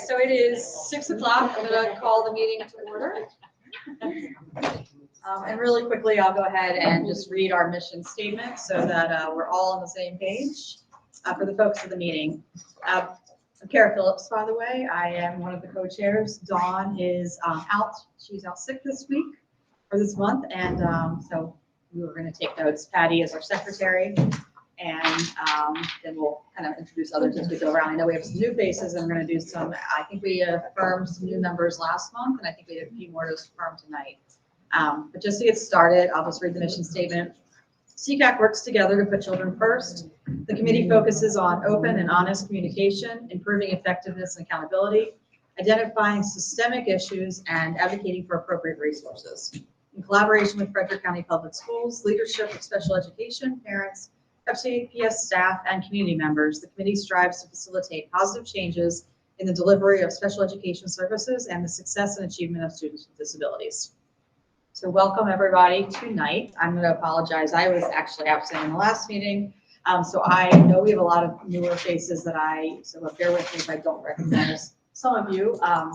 so it is 6 o'clock. I'm going to call the meeting to order. And really quickly, I'll go ahead and just read our mission statement so that we're all on the same page for the folks of the meeting. I'm Kara Phillips, by the way. I am one of the co-chairs. Dawn is out. She's out sick this week or this month, and so we were going to take notes. Patty is our secretary. And then we'll kind of introduce others as we go around. I know we have some new faces, and we're going to do some. I think we affirmed some new members last month, and I think we had a few more to affirm tonight. But just to get started, I'll just read the mission statement. CCAC works together to put children first. The committee focuses on open and honest communication, improving effectiveness and accountability, identifying systemic issues, and advocating for appropriate resources. In collaboration with Frederick County Public Schools, leadership of special education, parents, FCAPS staff, and community members, the committee strives to facilitate positive changes in the delivery of special education services and the success and achievement of students with disabilities. So welcome everybody tonight. I'm going to apologize. I was actually absent in the last meeting. So I know we have a lot of newer faces so bear with me if I don't recognize some of you. I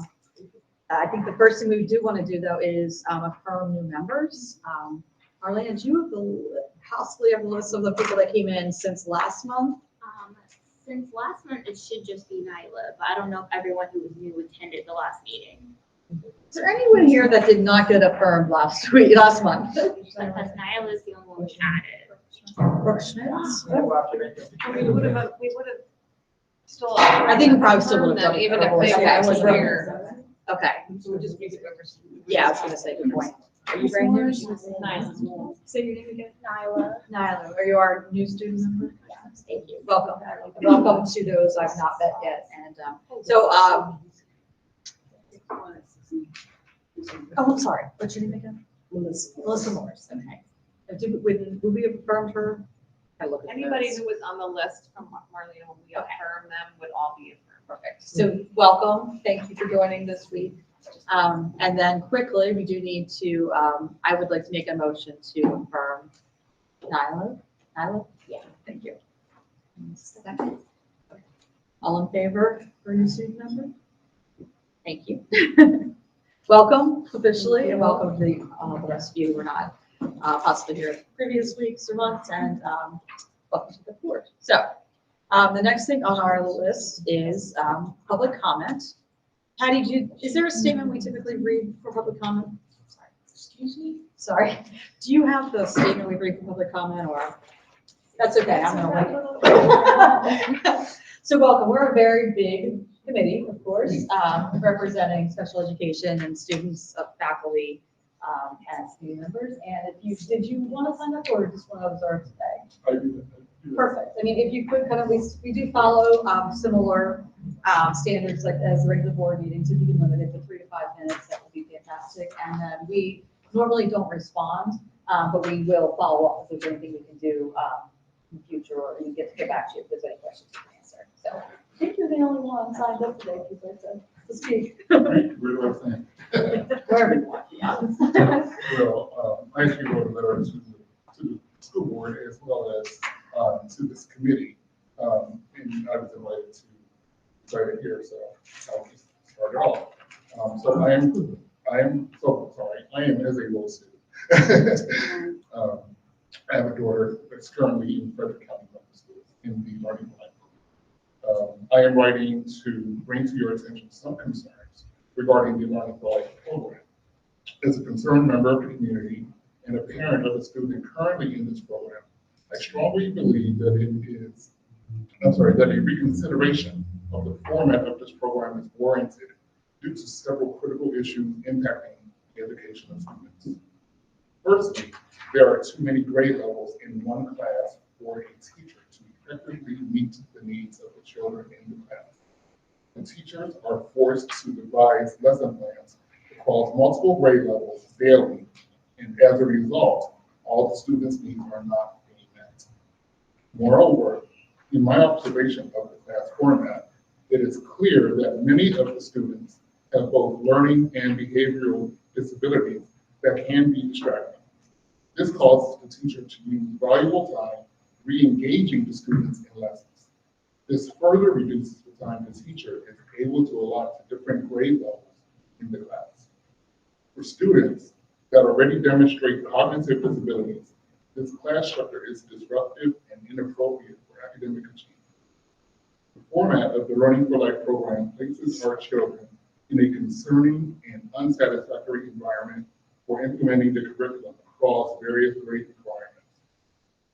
think the first thing we do want to do though is affirm new members. Marlene, do you possibly have a list of the people that came in since last month? Since last month, it should just be Nyla, but I don't know if everyone who was new attended the last meeting. Is there anyone here that did not get affirmed last month? Because Nyla is the only one we added. Brooke Schmitz? We would have still. I think we probably still would have done it. Even if they Okay, was so here. Okay. So just make it whoever's. Yeah, I was gonna say, good point. Are you brand new? Nice. Say your name again. Nyla. Nyla, are you our new student member? Yes, thank you. Welcome. Welcome to those I've not met yet. And I'm sorry. What's your name again? Melissa Morris. Okay. Would we have affirmed her? I look at Anybody those. who was on the list from Marlene, when we affirm them, would all be affirmed. Perfect. So welcome. Thank you for joining this week. And then quickly, we do need to, I would like to make a motion to affirm Nyla. Nyla? Yeah. Thank you. Second. All in favor for a new student member? Thank you. Welcome officially, and welcome to the rest of you who were not possibly here previous weeks or months, and welcome to the board. So the next thing on our list is public comment. Patty, is there a statement we typically read for public comment? Sorry. Excuse me? Sorry. Do you have the statement we read for public comment, or? That's okay, I'm gonna wait. So welcome, we're a very big committee, of course, representing special education and students, faculty, and community members. And did you want to sign up or just want to observe today? I do. Perfect. I mean, if you could kind of, we do follow similar standards like as the regular board meetings. If you can limit it to 3 to 5 minutes, that would be fantastic. And then we normally don't respond, but we will follow up if there's anything we can do in the future, or you get to get back to you if there's any questions you can answer. So I think you're the only one signed up today, people, to speak. Where do I stand? Wherever you want, to be honest. Well, I actually wrote a letter to the school board as well as to this committee, and I was invited to start it here, so I'll just start it off. So I am as a law student. I have a daughter that's currently in Frederick County Public Schools in the Learning Life. I am writing to bring to your attention some concerns regarding the Learning Life program. As a concerned member of the community and a parent of a student currently in this program, I strongly believe that a reconsideration of the format of this program is warranted due to several critical issues impacting the education of students. Firstly, there are too many grade levels in one class for a teacher to effectively meet the needs of the children in the class. The teachers are forced to devise lesson plans across multiple grade levels daily, and as a result, all the students' needs are not being met. Moreover, in my observation of the class format, it is clear that many of the students have both learning and behavioral disabilities that can be distracting. This causes the teacher to use valuable time re-engaging the students in lessons. This further reduces the time the teacher is able to allot to different grade levels in the class. For students that already demonstrate cognitive disabilities, this class structure is disruptive and inappropriate for academic achievement. The format of the Learning for Life program places our children in a concerning and unsatisfactory environment for implementing the curriculum across various grade requirements.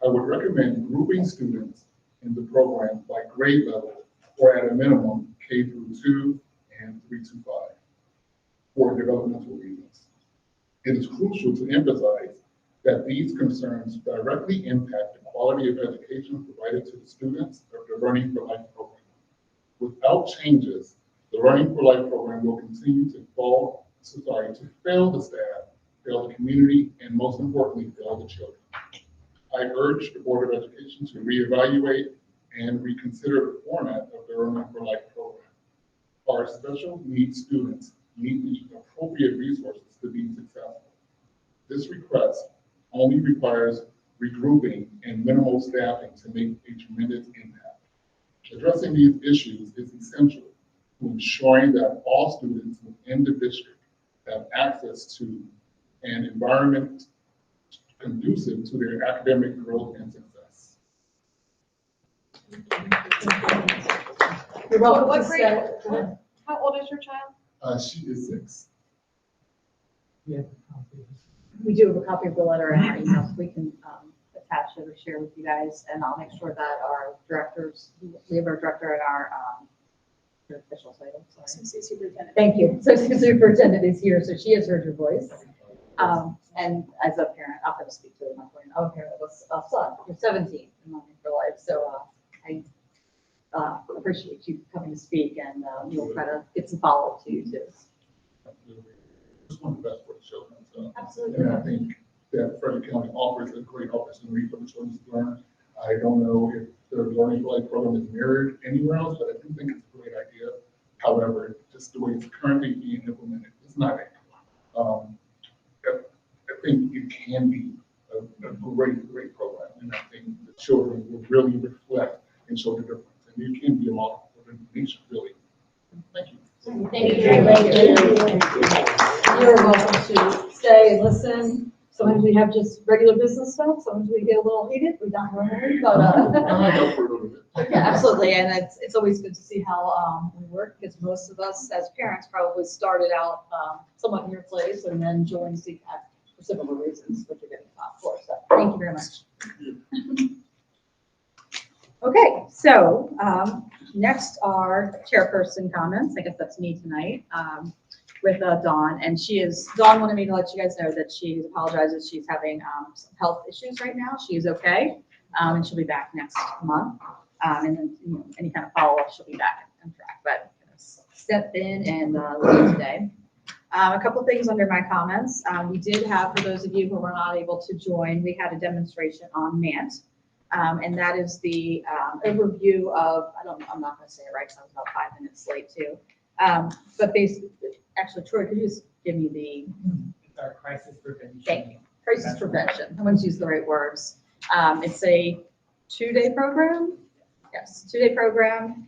I would recommend grouping students in the program by grade level or at a minimum K through 2 and 3 to 5 for developmental reasons. It is crucial to emphasize that these concerns directly impact the quality of education provided to the students of the Learning for Life program. Without changes, the Learning for Life program will continue to fail the staff, fail the community, and most importantly, fail the children. I urge the Board of Education to reevaluate and reconsider the format of the Learning for Life program. Our special needs students need the appropriate resources to be successful. This request only requires regrouping and minimal staffing to make a tremendous impact. Addressing these issues is essential to ensuring that all students within the district have access to an environment conducive to their academic growth and success. You're welcome What to grade? stay. How old is your child? She is 6. We do have a copy of the letter in our email, so we can attach it or share with you guys, and I'll make sure that our directors, we have our director and our your official title, sorry. Associate Superintendent. Thank you. Associate Superintendent is here, so she has heard your voice. And as a parent, I'm going to speak to my point. I'm a parent of a son. You're 17 in Learning for Life, so I appreciate you coming to speak, and we'll try to get some follow-up to you too. Just want the best for the children. So. Absolutely. And I think that Frederick County offers a great opportunity for the children to learn. I don't know if the Learning for Life program is mirrored anywhere else, but I do think it's a great idea. However, just the way it's currently being implemented, it's not. I think it can be a great program, and I think the children will really reflect and show the difference. And it can be a model for the nation, really. Thank you. Thank you. You're welcome to stay and listen. Sometimes we have just regular business stuff. Sometimes we get a little heated. We don't really, but I know for a little bit. yeah, absolutely. And it's always good to see how we work, because most of us as parents probably started out somewhat in your place and then joined CCAP for similar reasons, which you're getting taught for. So thank you very much. Okay, so next are chairperson comments. I guess that's me tonight. With Dawn, and Dawn wanted me to let you guys know that she apologizes. She's having some health issues right now. She is okay, and she'll be back next month. And then any kind of follow-up, she'll be back on track. But step in and lead today. A couple things under my comments. We did have, for those of you who were not able to join, we had a demonstration on MANT. And that is the overview of, I'm not going to say it right because I was about 5 minutes late too. But basically, actually, Troy, could you just give me the It's our crisis prevention. Thank you. Crisis prevention. I want to use the right words. It's a 2-day program. Yes, 2-day program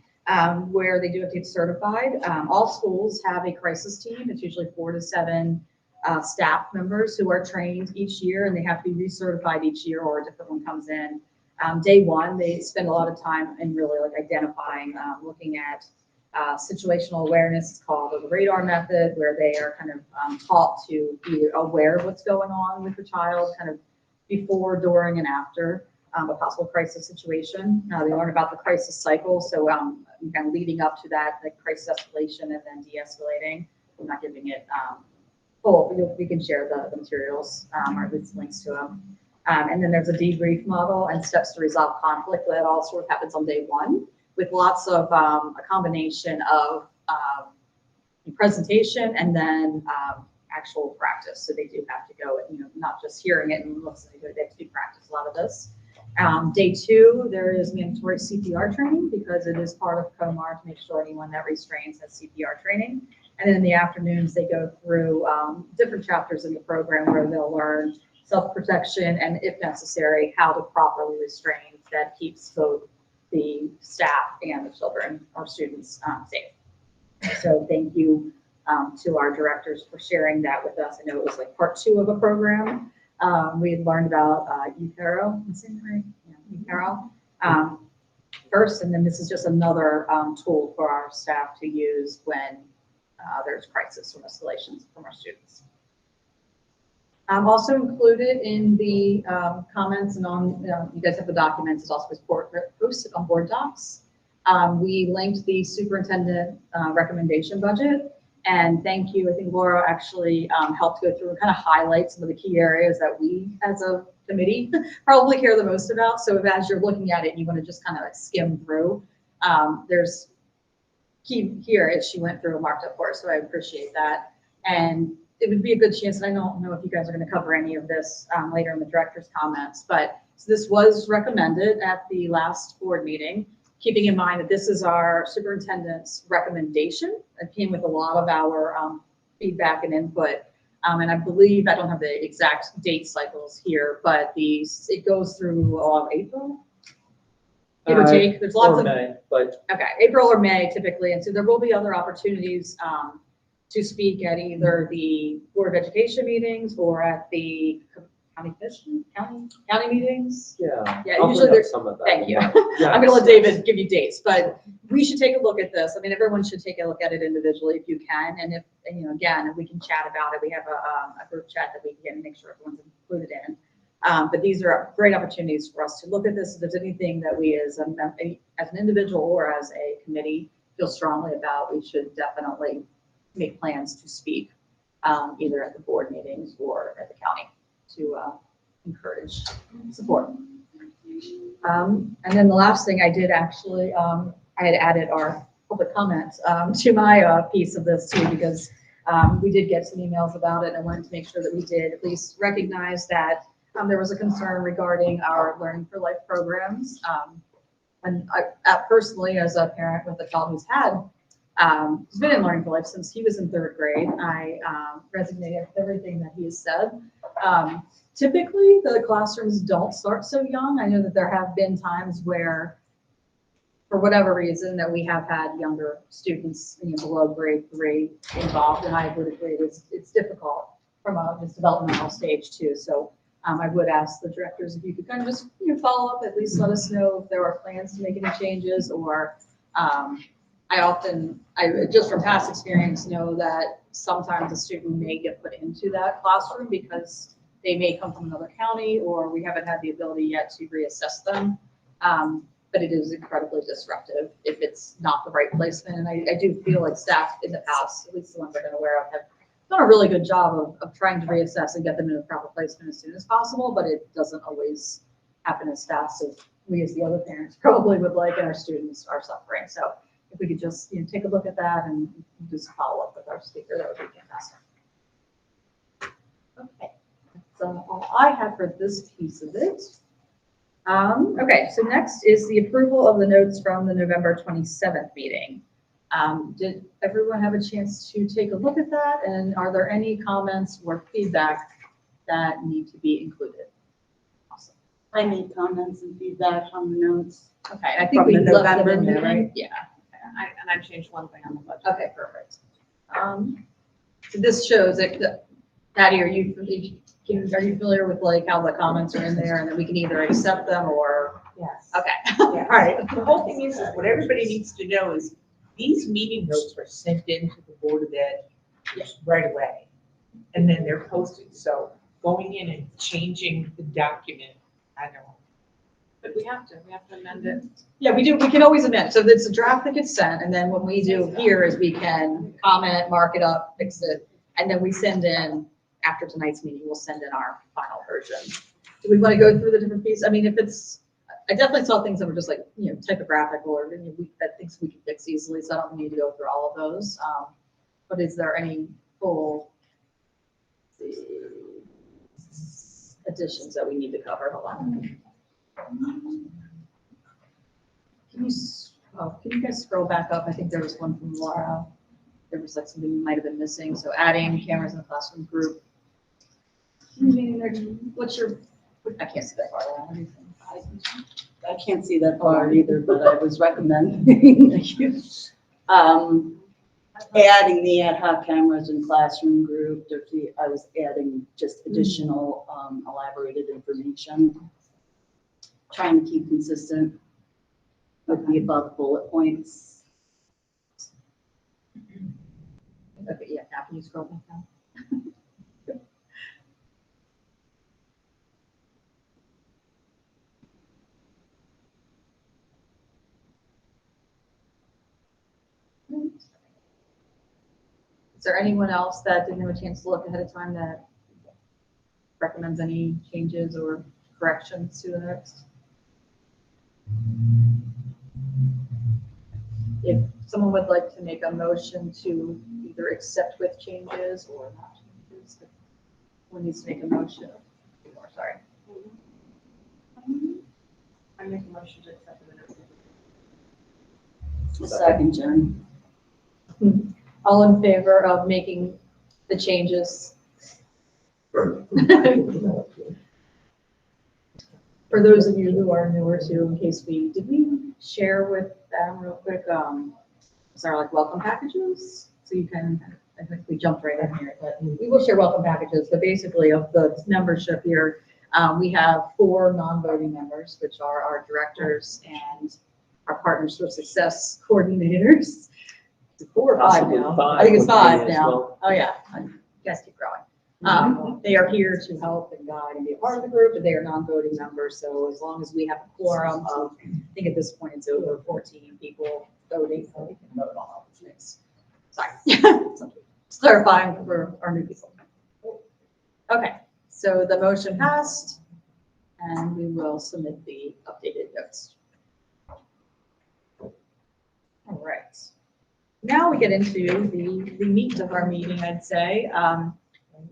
where they do have to get certified. All schools have a crisis team. It's usually 4 to 7 staff members who are trained each year, and they have to be recertified each year, or a different one comes in. Day one, they spend a lot of time in really like identifying, looking at situational awareness. It's called the radar method, where they are kind of taught to be aware of what's going on with the child, kind of before, during, and after a possible crisis situation. They learn about the crisis cycle, so kind of leading up to that, the crisis escalation and then de-escalating. I'm not giving it full, but we can share the materials or at least links to them. And then there's a debrief model and steps to resolve conflict. That all sort of happens on day one, with lots of a combination of presentation and then actual practice. So they do have to go, not just hearing it and listening to it, they have to do practice a lot of this. Day 2, there is mandatory CPR training, because it is part of COMAR to make sure anyone that restrains has CPR training. And then in the afternoons, they go through different chapters in the program where they'll learn self-protection and, if necessary, how to properly restrain that keeps both the staff and the children, our students, safe. So thank you to our directors for sharing that with us. I know it was like part 2 of a program. We had learned about UCARO, is that right? Yeah, UCARO first, and then this is just another tool for our staff to use when there's crisis or escalations from our students. Also included in the comments and on, you guys have the documents, it's also posted on board docs. We linked the superintendent recommendation budget, and thank you. I think Laura actually helped go through and kind of highlight some of the key areas that we as a committee probably care the most about. So if as you're looking at it, you want to just kind of like skim through, there's key areas she went through and marked up for us, so I appreciate that. And it would be a good chance, and I don't know if you guys are going to cover any of this later in the director's comments, but so this was recommended at the last board meeting, keeping in mind that this is our superintendent's recommendation. It came with a lot of our feedback and input. And I believe, I don't have the exact date cycles here, but it goes through April, give or take. There's lots of, May, but okay, April or May typically. And so there will be other opportunities to speak at either the Board of Education meetings or at the county meetings. yeah. Yeah, I'll usually bring up there's- some of that. Thank you. Yeah. I'm gonna let David give you dates, but we should take a look at this. I mean, everyone should take a look at it individually if you can. And if, you know, again, if we can chat about it, we have a group chat that we can make sure everyone's included in. But these are great opportunities for us to look at this. If there's anything that we as an individual or as a committee feel strongly about, we should definitely make plans to speak either at the board meetings or at the county to encourage support. And then the last thing I did actually, I had added our public comments to my piece of this too, because we did get some emails about it, and I wanted to make sure that we did at least recognize that there was a concern regarding our Learning for Life programs. And I personally, as a parent with a child who's been in Learning for Life since he was in 3rd grade, I resonated with everything that he has said. Typically, the classrooms don't start so young. I know that there have been times where, for whatever reason, that we have had younger students, below grade 3 involved, and I would agree it's difficult from a just developmental stage too. So I would ask the directors if you could kind of just follow up, at least let us know if there are plans to make any changes, or I just from past experience know that sometimes a student may get put into that classroom because they may come from another county, or we haven't had the ability yet to reassess them. But it is incredibly disruptive if it's not the right placement. And I do feel like staff in the past, at least the ones I've been aware of, have done a really good job of trying to reassess and get them in a proper placement as soon as possible, but it doesn't always happen as fast as we as the other parents probably would like, and our students are suffering. So if we could just take a look at that and just follow up with our speaker, that would be fantastic. Okay. All I have for this piece of it. Okay, so next is the approval of the notes from the November 27th meeting. Did everyone have a chance to take a look at that? And are there any comments or feedback that need to be included? Awesome. I made comments and feedback on the notes. Okay, I think From we the left them November in there, meeting? right? Yeah. And I've changed one thing on the budget. Okay, perfect. So this shows that, Patty, are you familiar with like how the comments are in there, and then we can either accept them or, Yes. okay. Yeah, all right. The whole thing is what everybody needs to know is these meeting notes are sent in to the Board of Ed right away. And then they're posted. So going in and changing the document, I don't know. But we have to amend it. Yeah, we do, we can always amend. So it's a draft that gets sent, and then what we do here is we can comment, mark it up, fix it, and then we send in, after tonight's meeting, we'll send in our final version. Do we want to go through the different pieces? I mean, if it's, I definitely saw things that were just like, typographical or that things we can fix easily, so I don't need to go through all of those. But is there any full additions that we need to cover? Hold on. Can you guys scroll back up? I think there was one from Laura. There was like something might have been missing. So adding cameras in the classroom group. What's your, I can't see that far down. I can't see that far either, but I was recommending adding the ad hoc cameras in classroom group. I was adding just additional elaborated information. Trying to keep consistent with the above bullet points. Okay, yeah, now can you scroll back down? Is there anyone else that didn't have a chance to look ahead of time that recommends any changes or corrections to the notes? If someone would like to make a motion to either accept with changes or not changes, one needs to make a motion. Sorry. I make a motion to accept the minutes. Second, Jen. All in favor of making the changes? For those of you who are newer to, in case did we share with them real quick, sorry, like welcome packages? So you can, I think we jumped right in here, but we will share welcome packages. But basically of the membership here, we have 4 non-voting members, which are our directors and our partners for success coordinators. Is it 4 or 5 now? I think it's 5 now. Oh yeah, you guys keep growing. They are here to help and guide and be a part of the group, and they are non-voting members. So as long as we have a quorum of, I think at this point it's over 14 people voting, so we can vote on all these things. Sorry, just clarifying for our new people. Okay, so the motion passed, and we will submit the updated notes. All right. Now we get into the meat of our meeting, I'd say.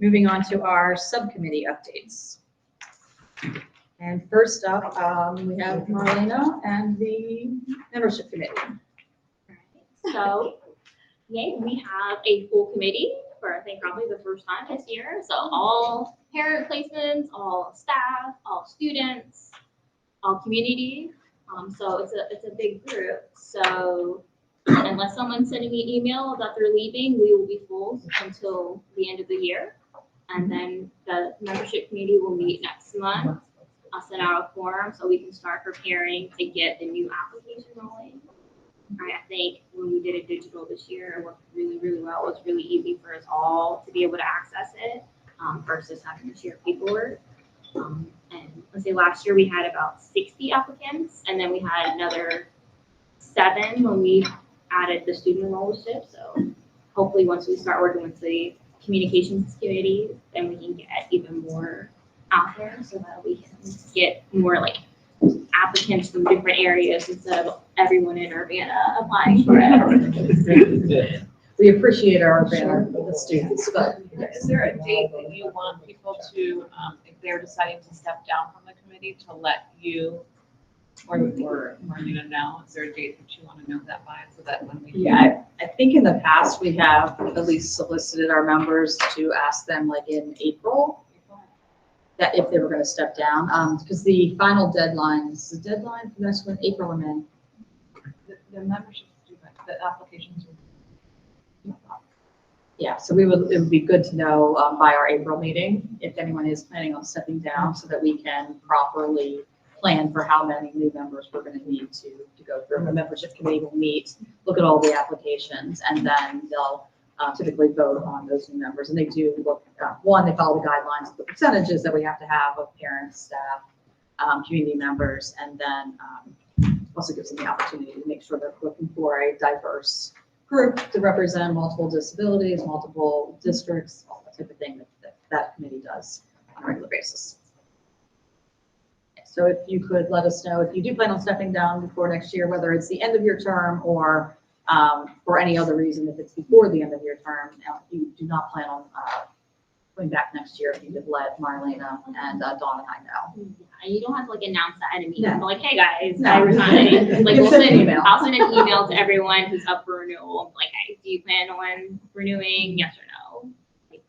Moving on to our subcommittee updates. And first up, we have Marlena and the membership committee. So, yay, we have a full committee for, I think, probably the first time this year. So all parent placements, all staff, all students, all community. So it's a big group. So unless someone's sending me an email that they're leaving, we will be full until the end of the year. And then the membership committee will meet next month. I'll send out a form so we can start preparing to get the new application rolling. I think when we did it digital this year, it worked really, really well. It was really easy for us all to be able to access it versus having to share paperwork. And let's say last year we had about 60 applicants, and then we had another 7 when we added the student enrollment. So hopefully once we start working with the communications committee, then we can get even more out there so that we can get more like applicants from different areas instead of everyone in Urbana applying for it. We appreciate our Urbana the students, but Is there a date that you want people to, if they're deciding to step down from the committee, to let you or Marlena know? Is there a date that you want to know that by, so that when we? yeah, I think in the past we have at least solicited our members to ask them like in April that if they were going to step down, because the final deadline is the deadline for next one, April or May. The membership, the applications. Yeah, so it would be good to know by our April meeting if anyone is planning on stepping down so that we can properly plan for how many new members we're going to need to go through. The membership committee will meet, look at all the applications, and then they'll typically vote on those new members. And they do look, one, they follow the guidelines of the percentages that we have to have of parents, staff, community members, and then also gives them the opportunity to make sure they're looking for a diverse group to represent multiple disabilities, multiple districts, all that type of thing that committee does on a regular basis. So if you could let us know if you do plan on stepping down before next year, whether it's the end of your term or for any other reason, if it's before the end of your term, if you do not plan on going back next year, if you could let Marlena and Dawn and I know. Yeah, you don't have to like announce that at a meeting. No. But, like, hey guys, No. I resigned. Like You we'll send an send email. I'll send an email to everyone who's up for renewal. Like, hey, do you plan on renewing? Yes or no? Like,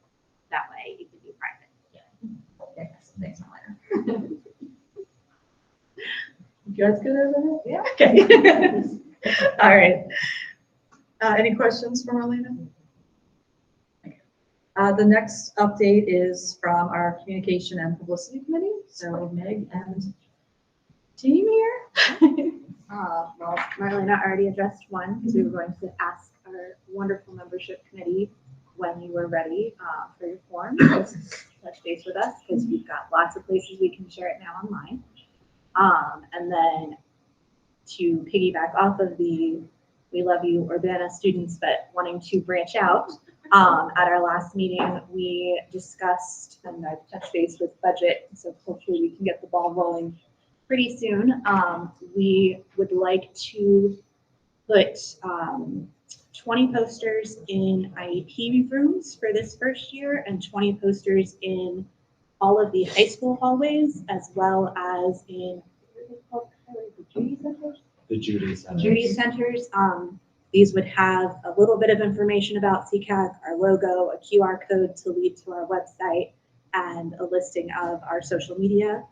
that way it can be private. Okay, so thanks, Marlena. guys good over there? Yeah. Okay. All right. Any questions for Marlena? Okay. The next update is from our Communication and Publicity Committee. So Meg and team here. Well, Marlena already addressed one, because we were going to ask our wonderful membership committee when you were ready for your form. Just touch base with us, because we've got lots of places we can share it now online. And then to piggyback off of the We Love You Urbana students, but wanting to branch out, at our last meeting, we discussed, and I've touched base with budget, so hopefully we can get the ball rolling pretty soon. We would like to put 20 posters in IEP rooms for this first year and 20 posters in all of the high school hallways, as well as in the Judy Centers. The Judy Center. Judy Centers. These would have a little bit of information about CCAC, our logo, a QR code to lead to our website, and a listing of our social media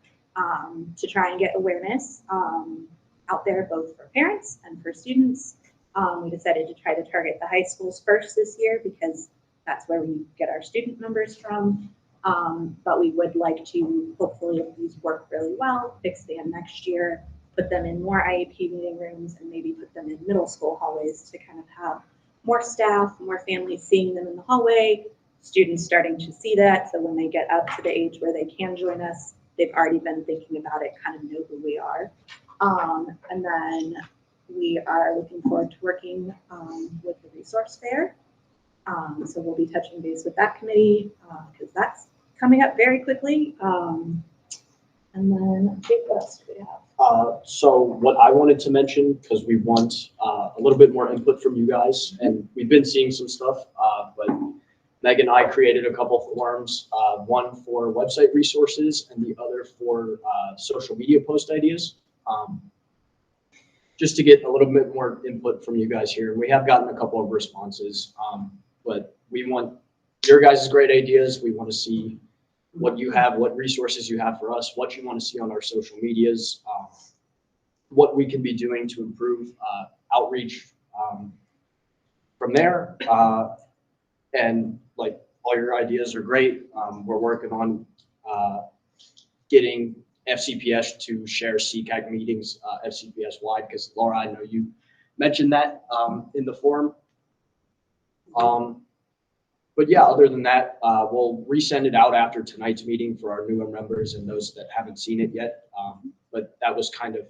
to try and get awareness out there, both for parents and for students. We decided to try to target the high schools first this year because that's where we get our student numbers from. But we would like to, hopefully, if these work really well, expand next year, put them in more IEP meeting rooms, and maybe put them in middle school hallways to kind of have more staff, more families seeing them in the hallway, students starting to see that. So when they get up to the age where they can join us, they've already been thinking about it, kind of know who we are. And then we are looking forward to working with the resource fair. So we'll be touching base with that committee because that's coming up very quickly. And then I think what else do we have? So what I wanted to mention, because we want a little bit more input from you guys, and we've been seeing some stuff, but Meg and I created a couple forums, one for website resources and the other for social media post ideas. Just to get a little bit more input from you guys here. We have gotten a couple of responses, but we want your guys' great ideas. We want to see what you have, what resources you have for us, what you want to see on our social medias, what we can be doing to improve outreach from there. And like all your ideas are great. We're working on getting FCPS to share CCAC meetings FCPS wide, because Laura, I know you mentioned that in the forum. But yeah, other than that, we'll resend it out after tonight's meeting for our newer members and those that haven't seen it yet. But that was kind of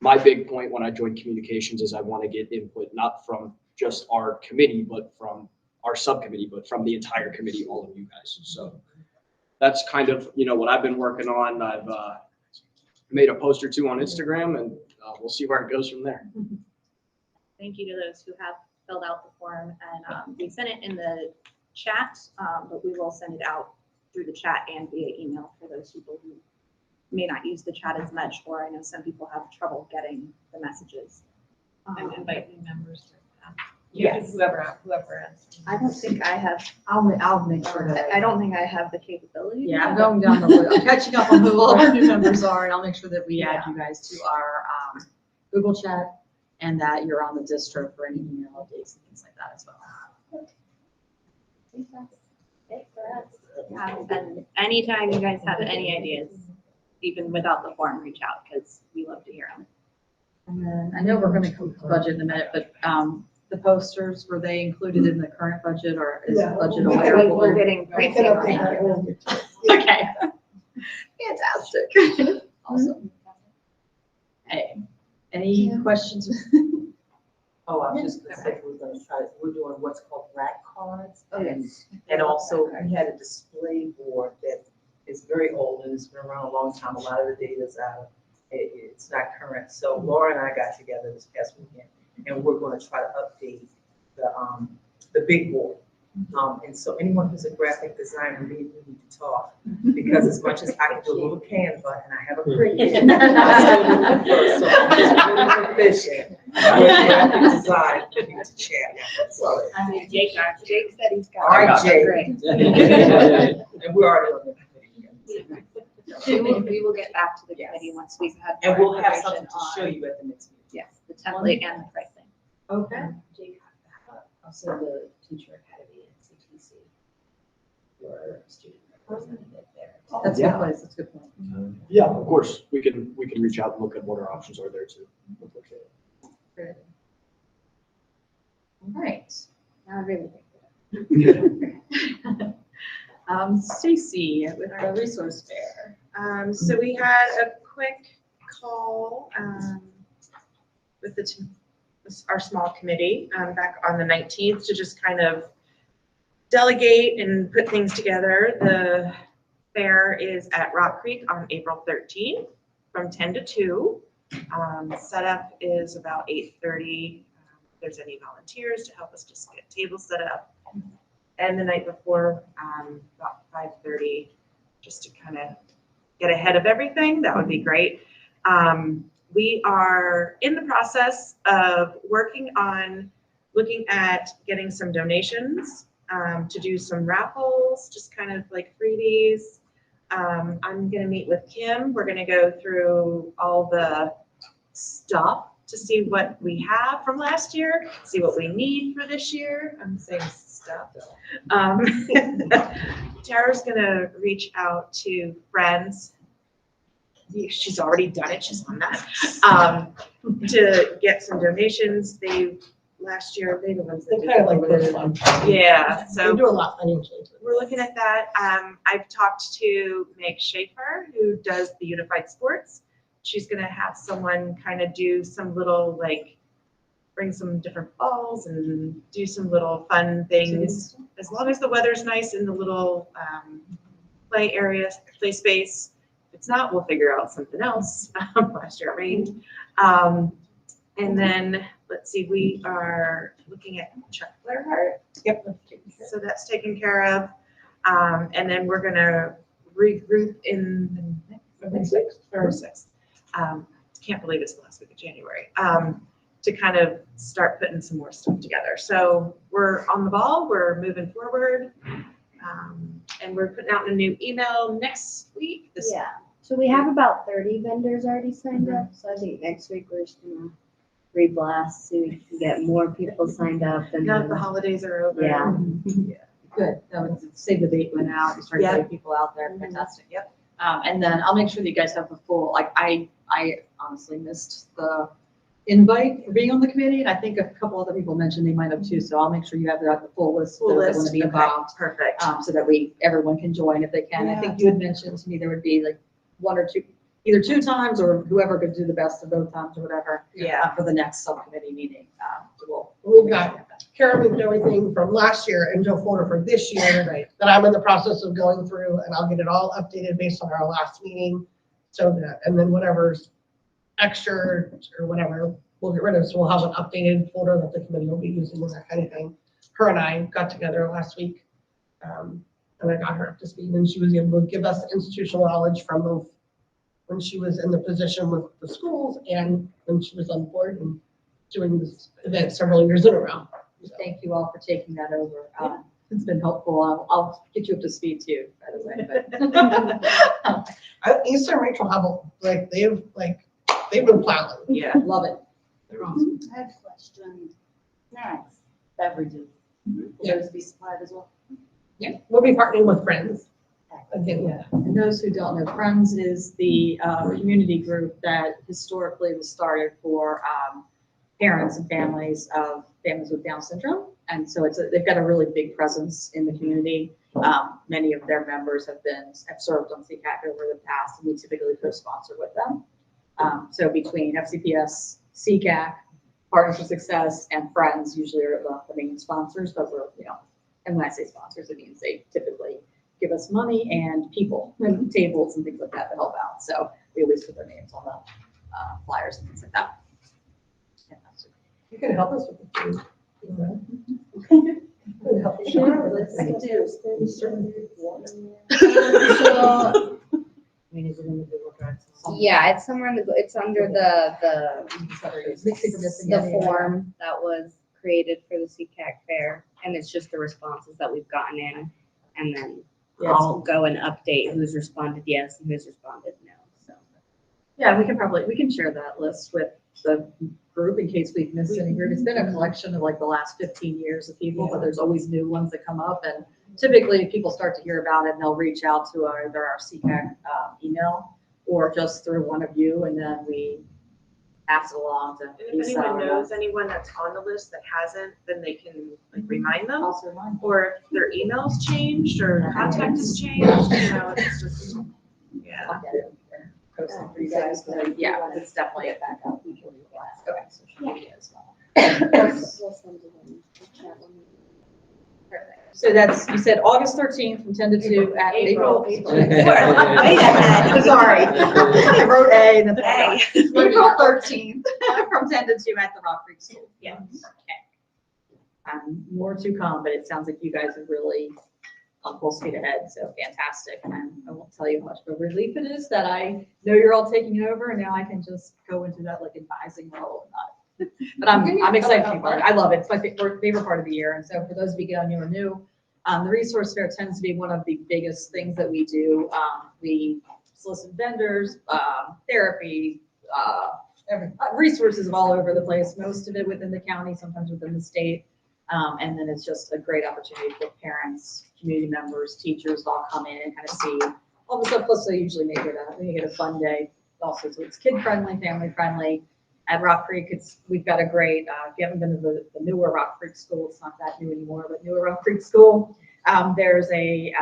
my big point when I joined communications, is I want to get input, not from just our committee, but from our subcommittee, but from the entire committee, all of you guys. So that's kind of, what I've been working on. I've made a post or two on Instagram, and we'll see where it goes from there. Thank you to those who have filled out the form, and we sent it in the chat, but we will send it out through the chat and via email for those people who may not use the chat as much, or I know some people have trouble getting the messages. And invite new members to Yes. whoever answers. I don't think I have, I'll make sure that. I don't think I have the capability. Yeah, I'm going down the list. I'm catching up on who all our new members are, and I'll make sure that we add you guys to our Google chat, and that you're on the distro for any email updates and things like that as well. And anytime you guys have any ideas, even without the form, reach out, because we love to hear them. And then I know we're going to come to budget in a minute, but the posters, were they included in the current budget, or is the budget aware? We're getting pricing right now. Okay. Fantastic. Awesome. Hey, any questions? Oh, I was just gonna say, we're doing what's called rack cards. Oh, yes. And also, we had a display board that is very old and it's been around a long time. A lot of the data's out. It's not current. So Laura and I got together this past weekend, and we're gonna try to update the big board. And so anyone who's a graphic designer, we need to talk, because as much as I can do a little Canva and I have a great. So I'm just really proficient with graphic design. We need to chat. So, I mean, Jake said he's got. all right, Jake. Great. And we're already on the committee. We will get back to the committee once we've had. And more we'll have information something to show on- you at the next meeting. Yes, the template and the pricing. Okay. Also the teacher academy at CTC. Your student representative there. That's a Yeah. good place, that's a good point. Yeah, of course, we can reach out and look at what our options are there too. Good. All right. Now I really think. Stacy with our resource fair. So we had a quick call, with our small committee, back on the 19th to just kind of delegate and put things together. The fair is at Rock Creek on April 13th from 10 to 2. Setup is about 8:30. If there's any volunteers to help us just get tables set up. And the night before, about 5:30, just to kind of get ahead of everything, that would be great. We are in the process of working on looking at getting some donations, to do some raffles, just kind of like freebies. I'm gonna meet with Kim. We're gonna go through all the stuff to see what we have from last year, see what we need for this year. I'm saying stuff. Tara's gonna reach out to friends. She's already done it, she's on that. To get some donations. Last year, they were the ones that They kind of like did this one. Yeah, so. They do a lot financially. We're looking at that. I've talked to Meg Schaefer, who does the Unified Sports. She's gonna have someone kind of do some little, like, bring some different balls and do some little fun things. As long as the weather's nice in the little play area, play space. If it's not, we'll figure out something else. Last year it rained. And then, let's see, we are looking at Chuck Blairhart. Yep. So that's taken care of. And then we're gonna regroup in the next week or 6th. Can't believe it's the last week of January. To kind of start putting some more stuff together. So we're on the ball, we're moving forward. And we're putting out a new email next week. Yeah, so we have about 30 vendors already signed up, so I think next week we're just gonna reblast so we can get more people signed up and Now that the then, holidays are over. yeah. Good. That would save the date went out. You started Yeah. getting people out there. Fantastic. Yep. And then I'll make sure that you guys have the full, like, I honestly missed the invite for being on the committee. And I think a couple other people mentioned they might have too. So I'll make sure you have the full list of Full those that want list, to be okay, involved. perfect. So that everyone can join if they can. I think you had mentioned to me there would be like one or two, either 2 times or whoever could do the best of both times or whatever. Yeah. For the next subcommittee meeting. We've got Kara moved everything from last year into a folder for this year that I'm in the process of going through, and I'll get it all updated based on our last meeting. So that, and then whatever's extra or whatever, we'll get rid of. So we'll have an updated folder that the committee will be using and that kind of thing. Her and I got together last week, and I got her up to speed, and she was able to give us institutional knowledge from both when she was in the position with the schools and when she was on board and doing this event several years in a row. So, Thank you all for taking that over. It's been helpful. I'll get you up to speed too, by the way. Easter and Rachel have they've been plowing. Yeah. Love it. They're awesome. I have a question. Snacks, beverages, will those be supplied as well? We'll be partnering with Friends. Again, Yeah. And those who don't know, Friends is the community group that historically was started for parents and families with Down syndrome. And so they've got a really big presence in the community. Many of their members have served on CCAC over the past, and we typically co-sponsor with them. So between FCPS, CCAC, Partners for Success, and Friends usually are the main sponsors, but we're, and when I say sponsors, it means they typically give us money and people and tables and things like that to help out. So we always put their names on the flyers and things like that. Yeah, that's it. you can help us with the food. Yeah, it's somewhere in it's under the The form that was created for the CCAC fair, and it's just the responses that we've gotten in, and then I'll go and update who's responded yes and who's responded no, so. Yeah, we can share that list with the group in case we've missed any group. It's been a collection of like the last 15 years of people, but there's always new ones that come up. And typically people start to hear about it and they'll reach out to either our CCAG email or just through one of you, and then we pass it along to. And if anyone knows anyone that's on the list that hasn't, then they can like remind them. Also remind. Or if their email's changed or contact has changed, you know, it's just, yeah. I'll get it posted for you guys, but yeah, it's definitely a backup. We can blast on social media as well. We'll send it in the chat when we- So that's, you said August 13th from 10 to 2 at April. Way ahead. Sorry. I wrote A and then A. April 13th from 10 to 2 at the Rock Creek School. Yes. Okay. More to come, but it sounds like you guys are really on full speed ahead, so fantastic. And I won't tell you how much of a relief it is that I know you're all taking over and now I can just go into that like advising role and not. But I'm excited to be part of it. I love it. It's my favorite part of the year. And so for those of you who are new, the resource fair tends to be one of the biggest things that we do. We solicit vendors, therapy, resources all over the place, most of it within the county, sometimes within the state. And then it's just a great opportunity for parents, community members, teachers to all come in and kind of see all the stuff. Plus they usually make it a fun day also. So it's kid friendly, family friendly. At Rock Creek, we've got a great, if you haven't been to the newer Rock Creek School, it's not that new anymore, but newer Rock Creek School, there's a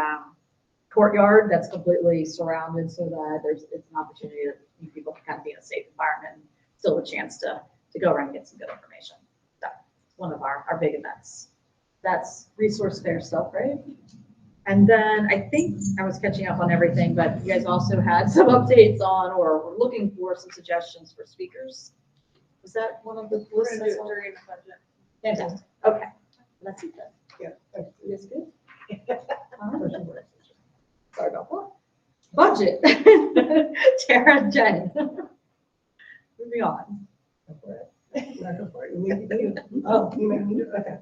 courtyard that's completely surrounded so that it's an opportunity that people can kind of be in a safe environment and still a chance to go around and get some good information. So it's one of our big events. That's resource fair stuff, right? And then I think I was catching up on everything, but you guys also had some updates on, or were looking for some suggestions for speakers. Was that one of the We're lists? gonna do it during the budget. Fantastic. Okay. Let's eat that. Yeah. You guys good? Sorry about that. Budget. Tara and Jen. Moving on. Oh, you make me do it, okay.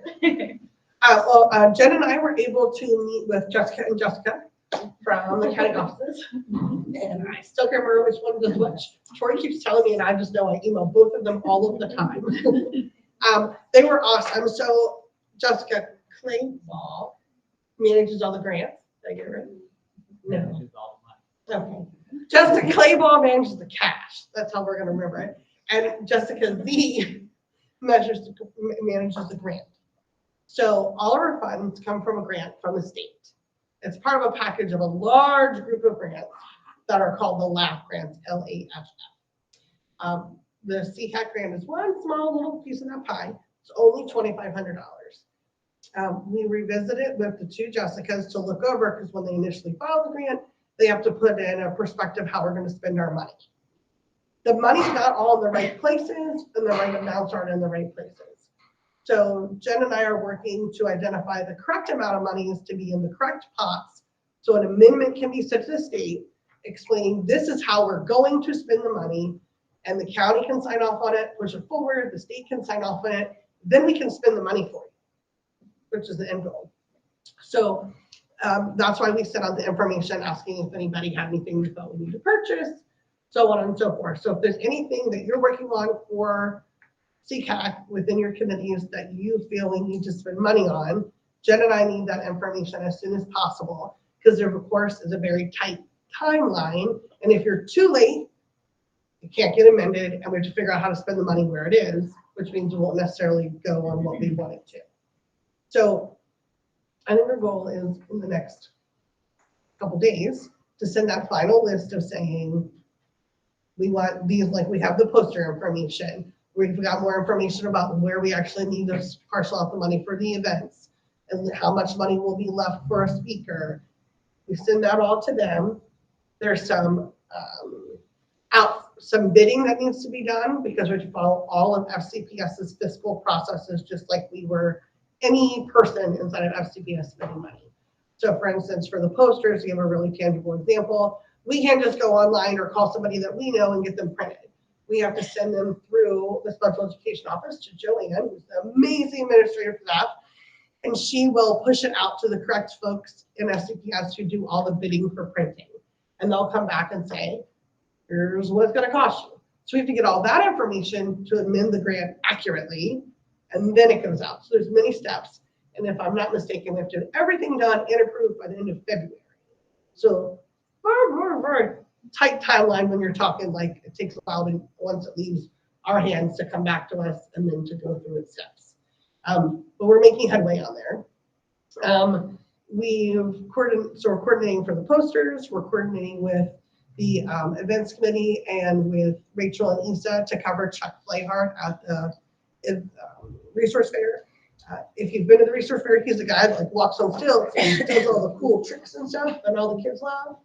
Jen and I were able to meet with Jessica and Jessica from the county offices. And I still can't remember which one does which. Tori keeps telling me and I just know I email both of them all of the time. They were awesome. So Jessica Clayball manages all the grants. Did I get it right? No. Okay. Jessica Clayball manages the cash. That's how we're gonna remember it. And Jessica Z manages the grant. So all of our funds come from a grant from the state. It's part of a package of a large group of grants that are called the LAF grants, LAFF. The CCAC grant is one small little piece of that pie. It's only $2,500. We revisit it with the two Jessicas to look over, because when they initially file the grant, they have to put in a perspective how we're going to spend our money. The money's not all in the right places, and the right amounts aren't in the right places. So Jen and I are working to identify the correct amount of money is to be in the correct pots. So an amendment can be sent to the state explaining this is how we're going to spend the money, and the county can sign off on it, push it forward, the state can sign off on it, then we can spend the money for you, which is the end goal. So that's why we sent out the information asking if anybody had anything we thought we need to purchase, so on and so forth. So if there's anything that you're working on for CCAC within your committees that you feel we need to spend money on, Jen and I need that information as soon as possible, because there, of course, is a very tight timeline. And if you're too late, it can't get amended, and we have to figure out how to spend the money where it is, which means it won't necessarily go on what we want it to. So I think our goal is in the next couple days to send that final list of saying, we want these, like we have the poster information. We've got more information about where we actually need to parcel out the money for the events and how much money will be left for a speaker. We send that all to them. There's some some bidding that needs to be done, because we have to follow all of FCPS's fiscal processes, just like we were any person inside of FCPS spending money. So for instance, for the posters, we have a really tangible example. We can't just go online or call somebody that we know and get them printed. We have to send them through the special education office to Joanne, who's the amazing administrative staff, and she will push it out to the correct folks in SCPS who do all the bidding for printing. And they'll come back and say, here's what it's gonna cost you. So we have to get all that information to amend the grant accurately, and then it goes out. So there's many steps. And if I'm not mistaken, we have to have everything done and approved by the end of February. So very tight timeline when you're talking, like it takes a while to, once it leaves our hands, to come back to us and then to go through its steps. But we're making headway on there. We're coordinating for the posters. We're coordinating with the events committee and with Rachel and Isa to cover Chuck Flayhart at the resource fair. If you've been to the resource fair, he's the guy that like walks on stilts and does all the cool tricks and stuff that all the kids love.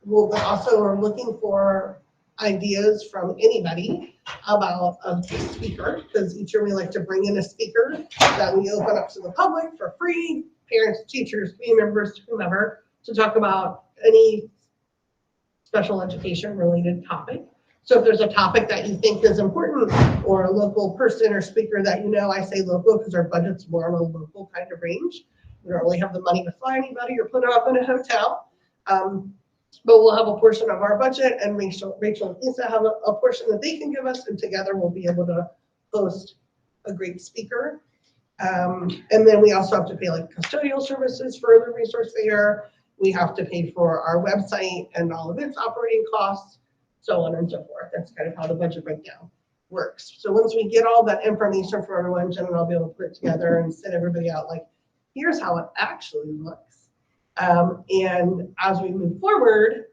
We'll also are looking for ideas from anybody about a speaker, because each year we like to bring in a speaker that we open up to the public for free, parents, teachers, community members, whomever, to talk about any special education related topic. So if there's a topic that you think is important, or a local person or speaker that you know, I say local because our budget's more on a local kind of range. We don't really have the money to fly anybody or put them up in a hotel. But we'll have a portion of our budget, and Rachel and Isa have a portion that they can give us, and together we'll be able to host a great speaker. And then we also have to pay like custodial services for the resource fair. We have to pay for our website and all of its operating costs, so on and so forth. That's kind of how the budget breakdown works. So once we get all that information for everyone, Jen and I'll be able to put it together and send everybody out like, here's how it actually looks. And as we move forward,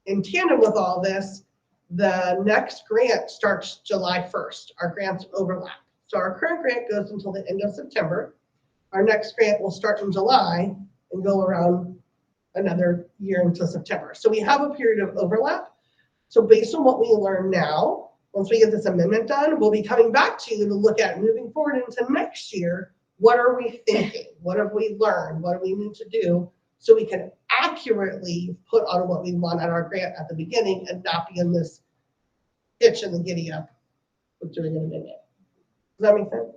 in tandem with all this, the next grant starts July 1st. Our grants overlap. So our current grant goes until the end of September. Our next grant will start in July and go around another year until September. So we have a period of overlap. So based on what we learn now, once we get this amendment done, we'll be coming back to you to look at moving forward into next year. What are we thinking? What have we learned? What do we need to do so we can accurately put on what we want at our grant at the beginning and not be in this itch and the giddy up with doing an amendment? Does that make sense?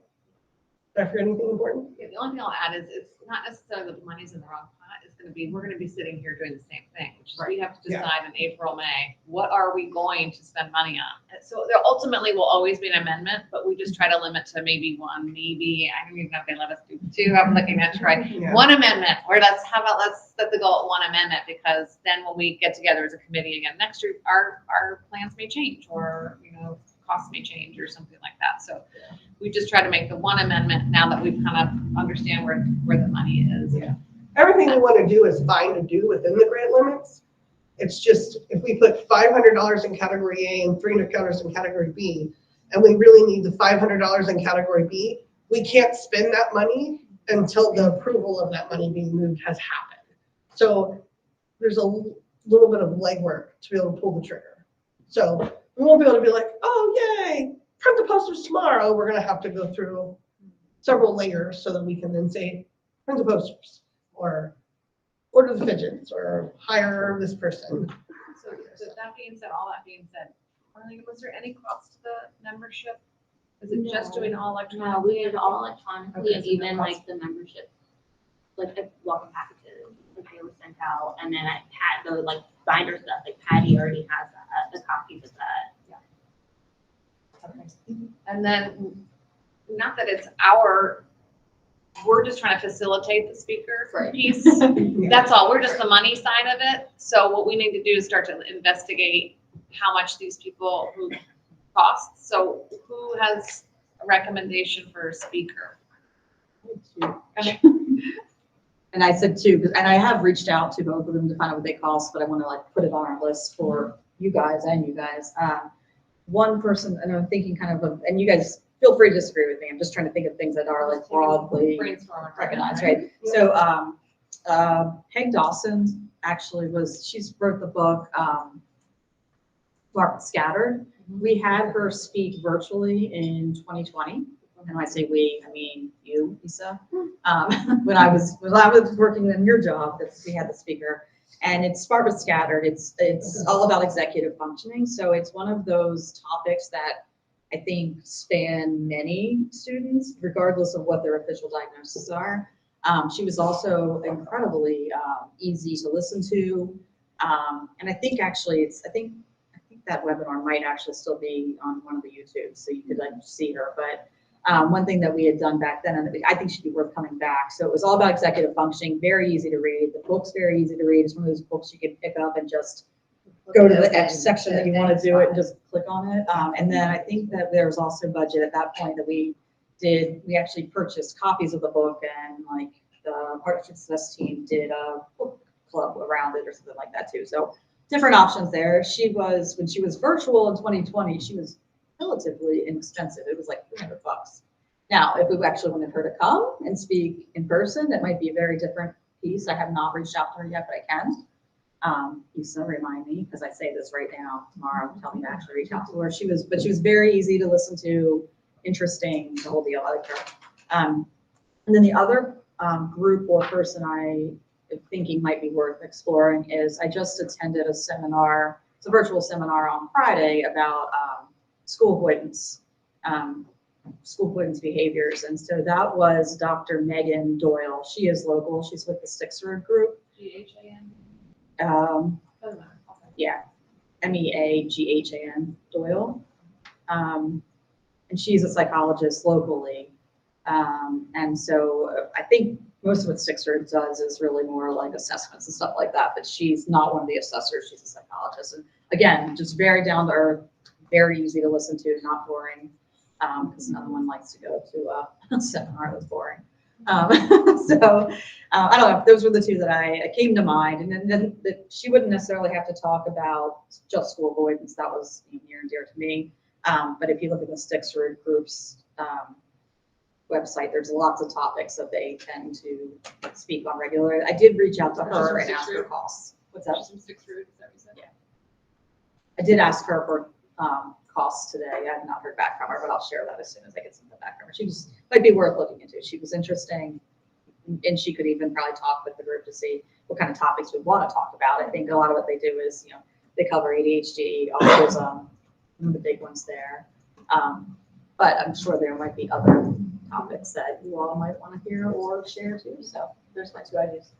Did I forget anything important? Yeah, the only thing I'll add is it's not necessarily that the money's in the wrong pot. It's going to be, we're going to be sitting here doing the same thing, which is we have to decide in April, May, what are we going to spend money on? And so there ultimately will always be an amendment, but we just try to limit to maybe one, maybe, I don't even know if they let us do two. I'm looking at Troy. Yeah. One amendment, or let's set the goal at one amendment, because then when we get together as a committee again next year, our plans may change, or, costs may change or something like that. So we just try to make the one amendment now that we kind of understand where the money is. Yeah. Everything we want to do is fine to do within the grant limits. It's just, if we put $500 in category A and $300 in category B, and we really need the $500 in category B, we can't spend that money until the approval of that money being moved has happened. So there's a little bit of legwork to be able to pull the trigger. So we won't be able to be like, oh, yay, print the posters tomorrow. We're going to have to go through several layers so that we can then say, print the posters, or order the fidgets, or hire this person. So that being said, all that being said, Marlene, was there any cost to the membership? Is it just doing all electronic? No, we did all electronically, Okay, and so no even cost. like the membership, like the welcome packages, like they were sent out, and then I had the like binder stuff, like Patty already has the copies of that. And then, not that it's we're just trying to facilitate the speaker Right. piece. That's all. We're just the money side of it. So what we need to do is start to investigate how much these people who cost. So who has a recommendation for a speaker? Okay. And I said too, and I have reached out to both of them to find out what they cost, but I want to like put it on our list for you guys and you guys. One person, and I'm thinking kind of, and you guys feel free to disagree with me. I'm just trying to think of things that are like broadly Brainstorm. recognized, right? So Peg Dawson actually she's wrote the book, Mark Scattered. We had her speak virtually in 2020. And when I say we, I mean you, Lisa. When I was working in your job, we had the speaker. And it's Barbara Scattered. It's all about executive functioning. So it's one of those topics that I think, span many students, regardless of what their official diagnoses are. She was also incredibly easy to listen to. And I think actually I think that webinar might actually still be on one of the YouTubes, so you could like see her. But one thing that we had done back then, and I think she'd be worth coming back. So it was all about executive functioning, very easy to read. The book's very easy to read. It's one of those books you can pick up and just go to the X section that you want to do it and just click on it. And then I think that there was also budget at that point that we actually purchased copies of the book, and like the Partnership Success team did a book club around it or something like that too. So different options there. When she was virtual in 2020, she was relatively inexpensive. It was like $300. Now, if we actually wanted her to come and speak in person, that might be a very different piece. I have not reached out to her yet, but I can. Lisa, remind me, because I say this right now, tomorrow, tell me to actually reach out to her. She was very easy to listen to, interesting, the whole deal. I like her. And then the other group or person I am thinking might be worth exploring is I just attended a seminar. It's a virtual seminar on Friday about school avoidance behaviors. And so that was Dr. Megan Doyle. She is local. She's with the Stixford group. GHAN? Yeah, MEAGHAN Doyle. And she's a psychologist locally. And so I think most of what Stixford does is really more like assessments and stuff like that, but she's not one of the assessors, she's a psychologist. And again, just very down to earth, very easy to listen to, not boring, because no one likes to go to a seminar that's boring. So I don't know, those were the two that I came to mind. And then she wouldn't necessarily have to talk about just school avoidance. That was near and dear to me. But if you look at the Stixford group's website, there's lots of topics that they tend to speak on regularly. I did reach out to her and ask her costs. What's that? Some six root, is that what you said? Yeah. I did ask her for costs today. I have not heard back from her, but I'll share that as soon as I get something back from her. She might be worth looking into. She was interesting, and she could even probably talk with the group to see what kind of topics we want to talk about. I think a lot of what they do is, they cover ADHD, autism, one of the big ones there. But I'm sure there might be other topics that you all might want to hear or share too. So there's my two ideas.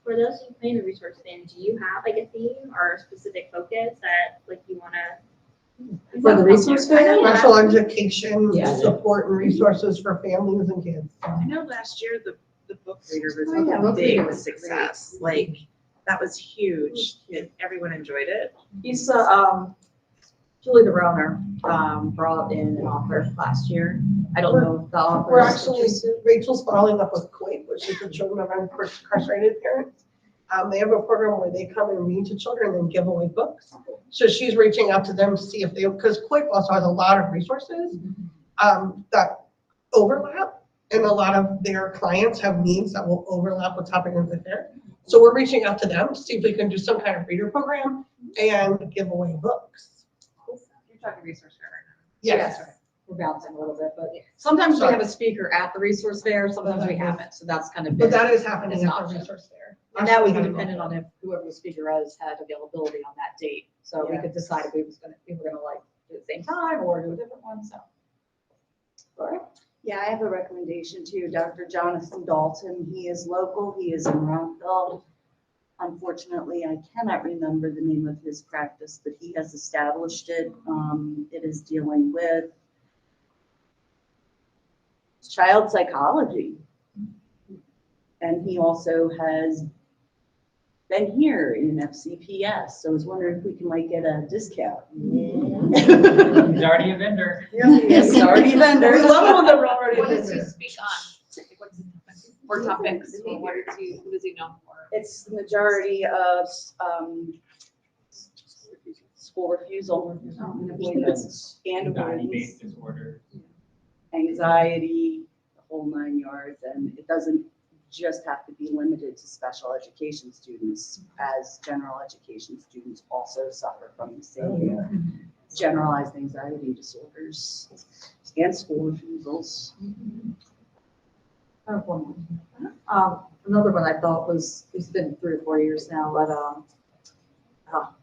For those who play in the resource fan, do you have like a theme or a specific focus that like you want to? For the resource fair? Special education, Yeah. support and resources for families and kids. I know last year the book reader was Oh, yeah, a book big reader was success. Like, that was huge. Everyone enjoyed it. He's Julie DeRoner brought in an author last year. I don't know if the author. We're actually, Rachel's following up with QUAKE, which is the Children of Incarcerated Parents. They have a program where they come and read to children and give away books. So she's reaching out to them to see if because QUAKE also has a lot of resources that overlap, and a lot of their clients have needs that will overlap with topic in the fair. So we're reaching out to them to see if we can do some kind of reader program and give away books. You're talking resource fair right now. Yes. We're bouncing a little bit, but sometimes we have a speaker at the resource fair, sometimes we haven't. So that's kind of But been. that is happening It's at not the just- resource fair. And that would be dependent on if whoever the speaker is had availability on that date. So we Yeah. could decide if we were gonna like do it at the same time or do a different one, so. Laura? Yeah, I have a recommendation to Dr. Jonathan Dalton. He is local, he is in Rockville. Unfortunately, I cannot remember the name of his practice, but he has established it. It is dealing with child psychology. And he also has been here in FCPS, so I was wondering if we can like get a discount. He's already a vendor. Yes, already vendor. We love it when they're already What does he there. speak on? Like, what's the for topics? Or what is he, who is he known for? It's the majority of school refusal and avoidance, Anxiety-based disorder. anxiety, the whole 9 yards, and it doesn't just have to be limited to special education students, as general education students also suffer from the same generalized anxiety disorders and school refusals. I have one more. Another one I thought was, it's been 3 or 4 years now, but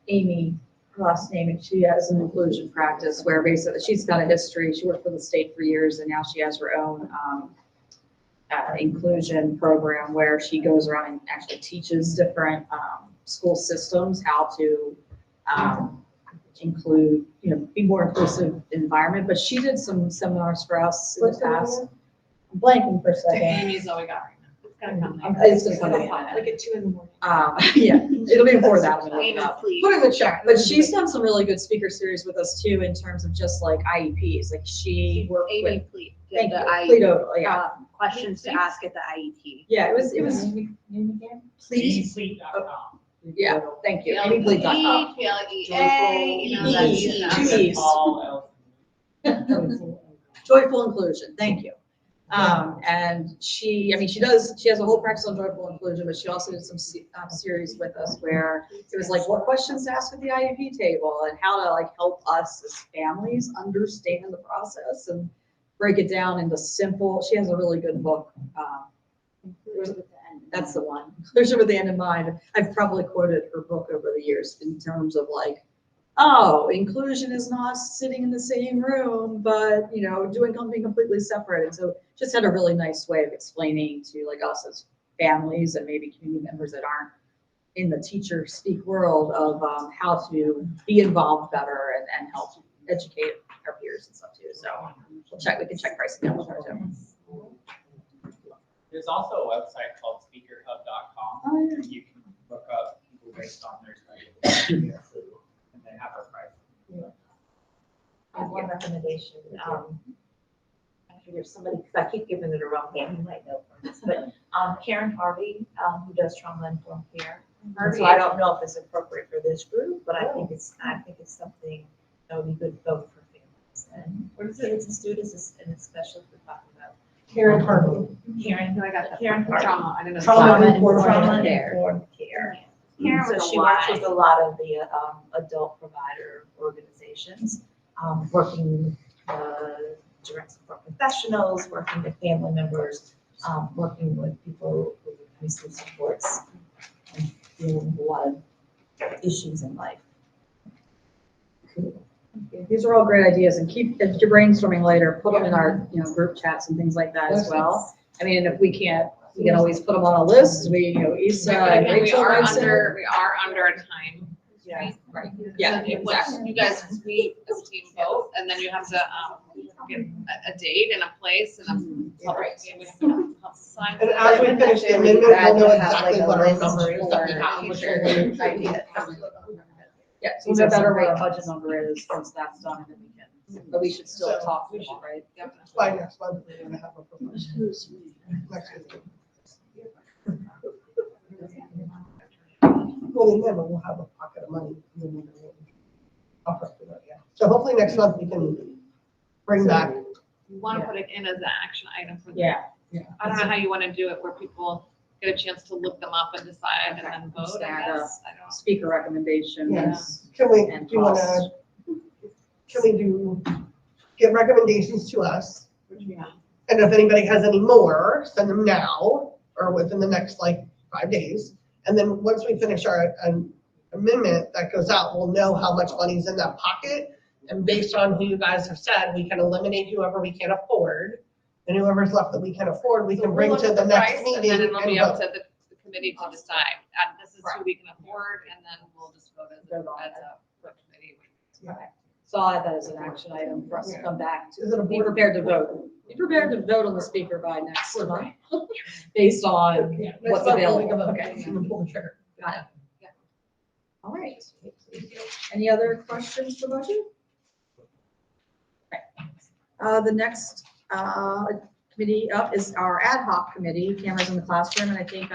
Amy her last name, and she has an inclusion practice where basically she's got a history. She worked for the state for years, and now she has her own inclusion program where she goes around and actually teaches different school systems how to include, be more inclusive environment. But she did some seminars for us in the past. I'm blanking for a second. Amy's all we got right now. It's gonna come later. It's just gonna be in a Like minute. at 2 in the morning. Yeah, it'll be before that. I'm gonna look it Amy, up. please. Put in the chat. But she's done some really good speaker series with us too, in terms of just like IEPs. Like she worked with. Amy, please. Thank you. The Play-Doh, yeah. questions to ask at the IET. Yeah, it was, please. Amyfleet.com. Yeah, thank you. AmyFleet.com. Two E's. All else. Joyful inclusion, thank you. And she has a whole practice on joyful inclusion, but she also did some series with us where it was like what questions to ask at the IEP table and how to like help us as families understand the process and break it down into simple. She has a really good book. That's the one. Inclusion with the end in mind. I've probably quoted her book over the years in terms of like, oh, inclusion is not sitting in the same room, but doing something completely separate. And so just had a really nice way of explaining to like us as families and maybe community members that aren't in the teacher speak world of how to be involved better and help educate our peers and stuff too. So we can check pricing out with her too. There's also a website called speakerhub.com. Oh, yeah. You can look up people based on their study. And they have a price. I have one recommendation, I figure somebody, because I keep giving it a wrong name, you might know from this, but, Karen Harvey, who does trauma-informed care. And so I don't know if it's appropriate for this group, but I think it's something that would be good both for families and for kids and students, and especially if we're talking about. Karen Harvey. Karen, who I got that? Karen Harvey. Trauma, I didn't know. Trauma-informed Trauma-informed care. Karen So was a she works lot. with a lot of the adult provider organizations, working with direct support professionals, working with family members, working with people with crisis supports, and dealing with a lot of issues in life. These are all great ideas, and if you're brainstorming later, put them in our, group chats and things like that as well. I mean, if we can't, we can always put them on a list. Issa, But again, we Rachel, are Madison. under a time. Yeah. Right, yeah, So exactly. you guys meet as a team vote, and then you have to, get a date and a place and a public, we have to sign. And as we finish the amendment, we'll know exactly what our list numbers for are. Yeah, so we'll know better what our budget number is once that's done, and then we can, but we should still talk to them, right? By next month, we're gonna have a proposal. Next week. Well, then we'll have a pocket of money. And then we can offer up to that, yeah. So hopefully next month we can bring back. You want to put it in as an action item for the. Yeah. I don't know how you want to do it, where people get a chance to look them up and decide and then vote, I Stand guess. I don't. Speaker recommendations. Yes. Can we, And do you wanna, costs. can we get recommendations to us? Yeah. And if anybody has any more, send them now or within the next 5 days. And then once we finish our amendment that goes out, we'll know how much money's in that pocket. And based on who you guys have said, we can eliminate whoever we can't afford. And whoever's left that we can afford, we can bring We'll to look the at next price, meeting. And then it'll be up vote. to the committee to decide, this is who we can afford, and then we'll just vote as a committee. So I'll add that as an action item for us to come back to. Is it a Be board? prepared to vote. Be prepared to vote on the speaker by next month, based on Next what's month we'll available. make a vote, Okay, and then pull the trigger. got it. All right. Any other questions for budget? Okay. The next committee up is our ad hoc committee, cameras in the classroom, and I think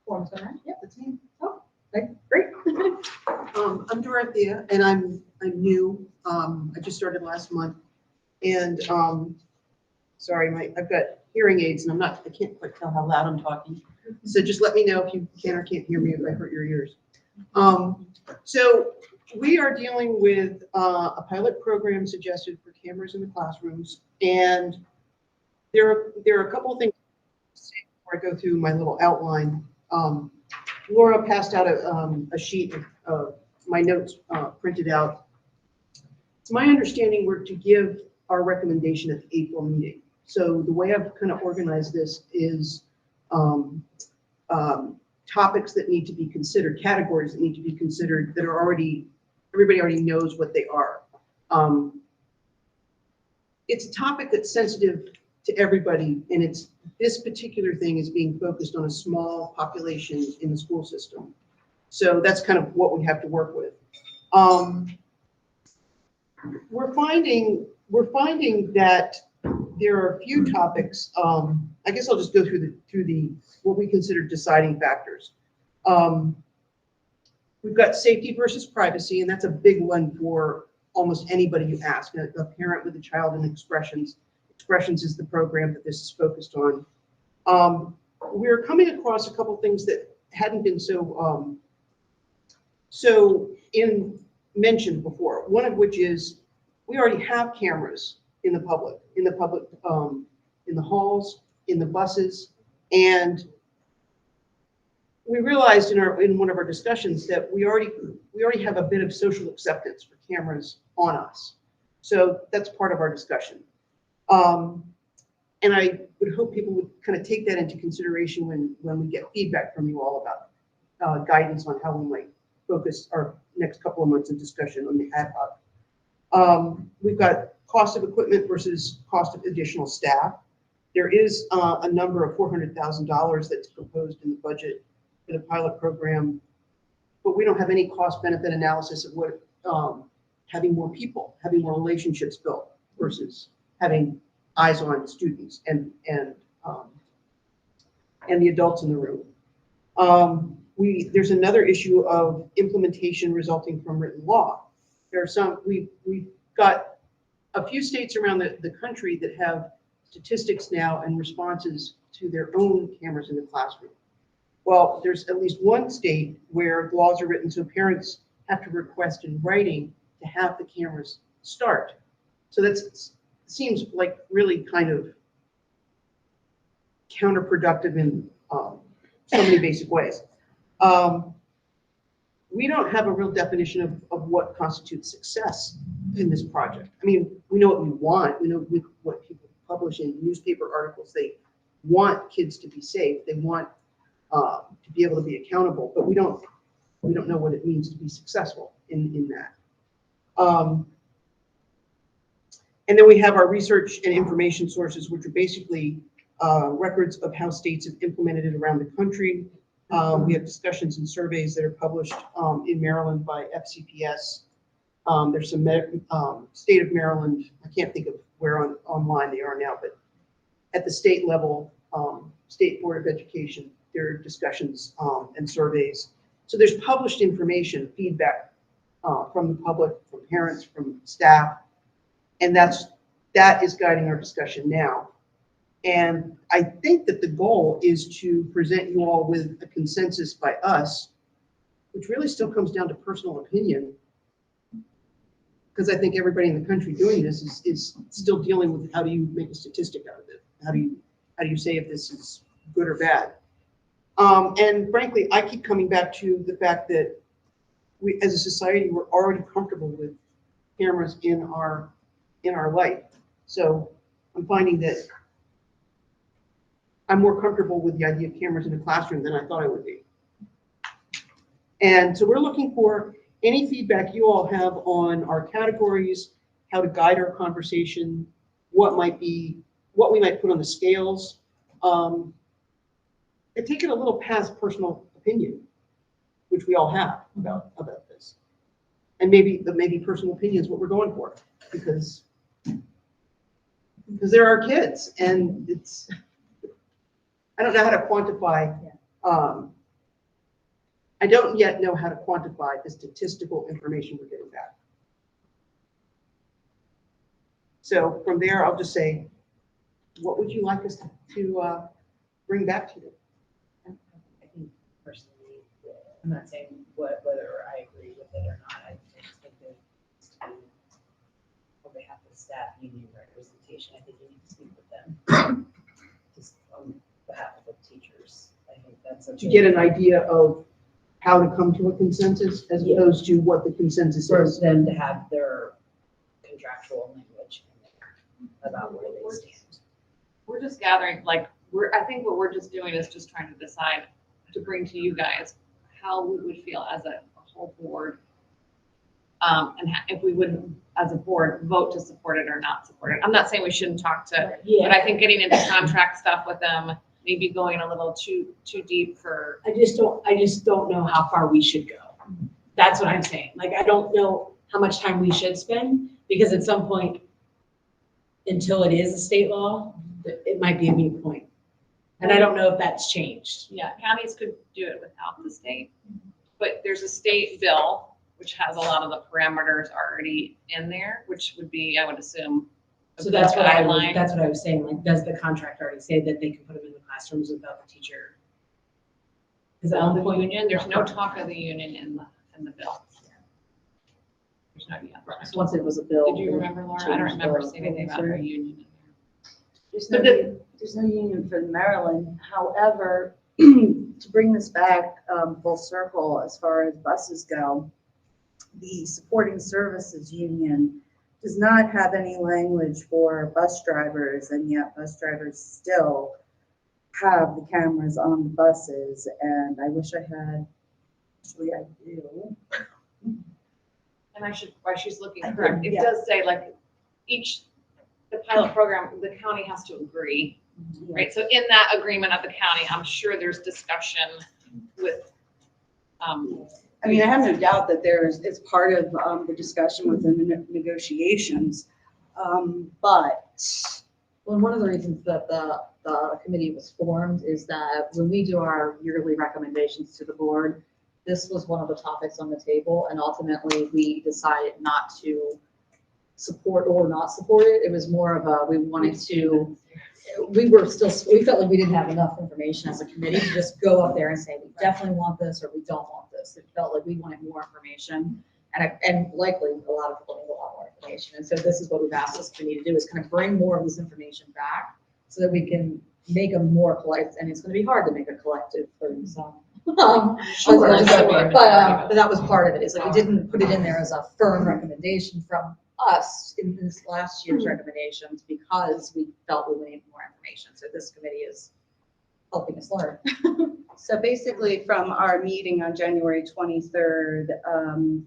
form's gonna, yep, the team. Oh, okay, great. I'm Dorothea, and I'm new. I just started last month. And, sorry, I've got hearing aids and I can't quite tell how loud I'm talking. So just let me know if you can or can't hear me, if I hurt your ears. So we are dealing with a pilot program suggested for cameras in the classrooms. And there are a couple of things before I go through my little outline. Laura passed out a sheet of my notes printed out. It's my understanding we're to give our recommendation at the April meeting. So the way I've kind of organized this is topics that need to be considered, categories that need to be considered that are already, everybody already knows what they are. It's a topic that's sensitive to everybody, and this particular thing is being focused on a small population in the school system. So that's kind of what we have to work with. We're finding that there are a few topics. I guess I'll just go through the what we consider deciding factors. We've got safety versus privacy, and that's a big one for almost anybody you ask. A parent with a child in Expressions. Expressions is the program that this is focused on. We're coming across a couple things that hadn't been so mentioned before. One of which is we already have cameras in the public, in the halls, in the buses, and we realized in one of our discussions that we already have a bit of social acceptance for cameras on us. So that's part of our discussion. And I would hope people would kind of take that into consideration when we get feedback from you all about guidance on how we might focus our next couple of months of discussion on the ad hoc. We've got cost of equipment versus cost of additional staff. There is a number of $400,000 that's proposed in the budget for the pilot program, but we don't have any cost benefit analysis of what having more people, having more relationships built versus having eyes on students and the adults in the room. There's another issue of implementation resulting from written law. We've got a few states around the country that have statistics now and responses to their own cameras in the classroom. Well, there's at least one state where laws are written so parents have to request in writing to have the cameras start. So that seems like really kind of counterproductive in so many basic ways. We don't have a real definition of what constitutes success in this project. I mean, we know what we want. We know what people publish in newspaper articles. They want kids to be safe. They want to be able to be accountable, but we don't know what it means to be successful in that. And then we have our research and information sources, which are basically records of how states have implemented it around the country. We have discussions and surveys that are published in Maryland by FCPS. There's some state of Maryland, I can't think of where online they are now, but at the state level, State Board of Education, there are discussions and surveys. So there's published information, feedback from the public, from parents, from staff, and that is guiding our discussion now. And I think that the goal is to present you all with a consensus by us, which really still comes down to personal opinion, because I think everybody in the country doing this is still dealing with how do you make a statistic out of it? How do you say if this is good or bad? And frankly, I keep coming back to the fact that we, as a society, we're already comfortable with cameras in our life. So I'm finding that I'm more comfortable with the idea of cameras in a classroom than I thought I would be. And so we're looking for any feedback you all have on our categories, how to guide our conversation, what we might put on the scales. I take it a little past personal opinion, which we all have about this. And maybe personal opinion is what we're going for, because they're our kids, and it's, I don't know how to quantify, I don't yet know how to quantify the statistical information we're getting back. So from there, I'll just say, what would you like us to bring back to you? I think personally, I'm not saying whether I agree with it or not. I just think there needs to be, on behalf of the staff, union representation. I think you need to speak with them. Just on behalf of the teachers. I think that's To get an idea of how to come to a consensus as opposed to what the consensus For is. them to have their contractual language in there about where they stand. We're just gathering, like, I think what we're just doing is just trying to decide to bring to you guys how we would feel as a whole board. And if we wouldn't, as a board, vote to support it or not support it. I'm not saying we shouldn't talk to, but Yeah, I think getting into contract stuff with them, maybe going a little too deep for, I just don't know how far we should go. That's what I'm saying. Like, I don't know how much time we should spend, because at some point, until it is a state law, it might be a moot point. And I don't know if that's changed. yeah, counties could do it without the state. But there's a state bill which has a lot of the parameters already in there, which would be, I would assume, a So that's good what guideline. that's what I was saying. Like, does the contract already say that they can put them in the classrooms without the teacher? Is that The the point? union, there's no talk of the union in the bill. There's no, yeah. Once it was a bill. Did you remember, Laura? I don't remember seeing anything about a union in There's But there's no union for Maryland. However, to bring this back full circle as far as buses go, the supporting services union does not have any language for bus drivers, and yet bus drivers still have the cameras on the buses. And I wish I had, actually I do. And while she's looking I through, did, it yeah. does say like the pilot program, the county has to agree, right? So in that agreement of the county, I'm sure there's discussion with, I mean, I have no doubt that it's part of the discussion within the negotiations. But Well, one of the reasons that the committee was formed is that when we do our yearly recommendations to the board, this was one of the topics on the table, and ultimately we decided not to support or not support it. It was more of a, we felt like we didn't have enough information as a committee to just go up there and say, we definitely want this or we don't want this. It felt like we wanted more information, and likely a lot of people need a lot more information. And so this is what we've asked this committee to do, is kind of bring more of this information back so that we can make a more collective, and it's gonna be hard to make a collective for some. Sure. But that was part of it, is like we didn't put it in there as a firm recommendation from us in this last year's recommendations because we felt we needed more information. So this committee is helping us learn. So basically, from our meeting on January 23rd,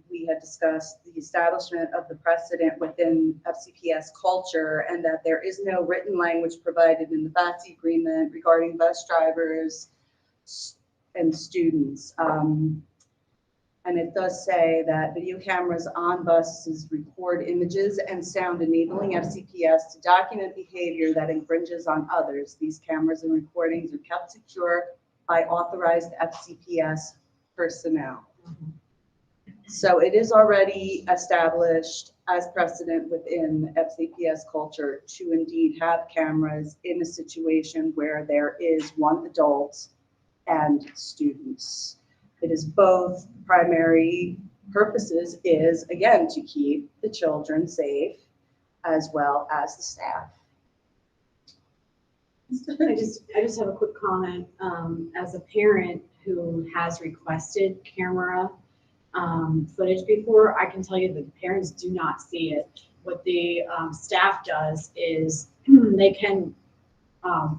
we had discussed the establishment of the precedent within FCPS culture, and that there is no written language provided in the BATSI agreement regarding bus drivers and students. And it does say that video cameras on buses record images and sound, enabling FCPS to document behavior that infringes on others. These cameras and recordings are kept secure by authorized FCPS personnel. So it is already established as precedent within FCPS culture to indeed have cameras in a situation where there is one adult and students. It is both. Primary purposes is, again, to keep the children safe as well as the staff. I just have a quick comment. As a parent who has requested camera footage before, I can tell you that the parents do not see it. What the staff does is they can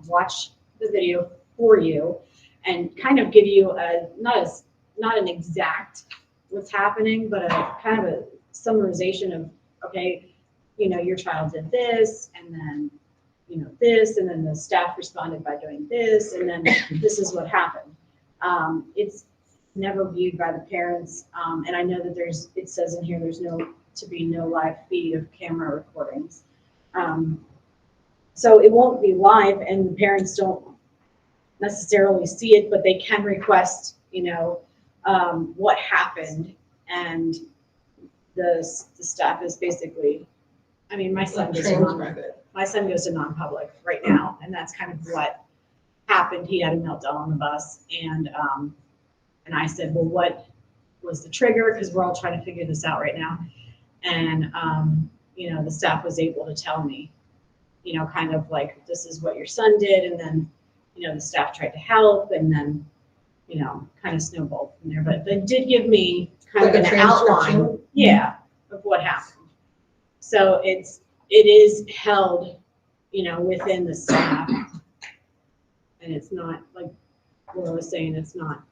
watch the video for you and kind of give you not an exact what's happening, but a kind of a summarization of, okay, your child did this, and then this, and then the staff responded by doing this, and then this is what happened. It's never viewed by the parents, and I know that it says in here there's no live feed of camera recordings. So it won't be live, and the parents don't necessarily see it, but they can request, what happened, and the staff is basically, I mean, my son goes to non-public right now, and that's kind of what happened. He had a meltdown on the bus, and I said, well, what was the trigger? Because we're all trying to figure this out right now. And the staff was able to tell me, kind of like, this is what your son did, and then the staff tried to help, and then kind of snowballed from there, but they did give me kind Like of a an outline, transcription? yeah, of what happened. So it is held, within the staff. And it's not, like Laura was saying, it's not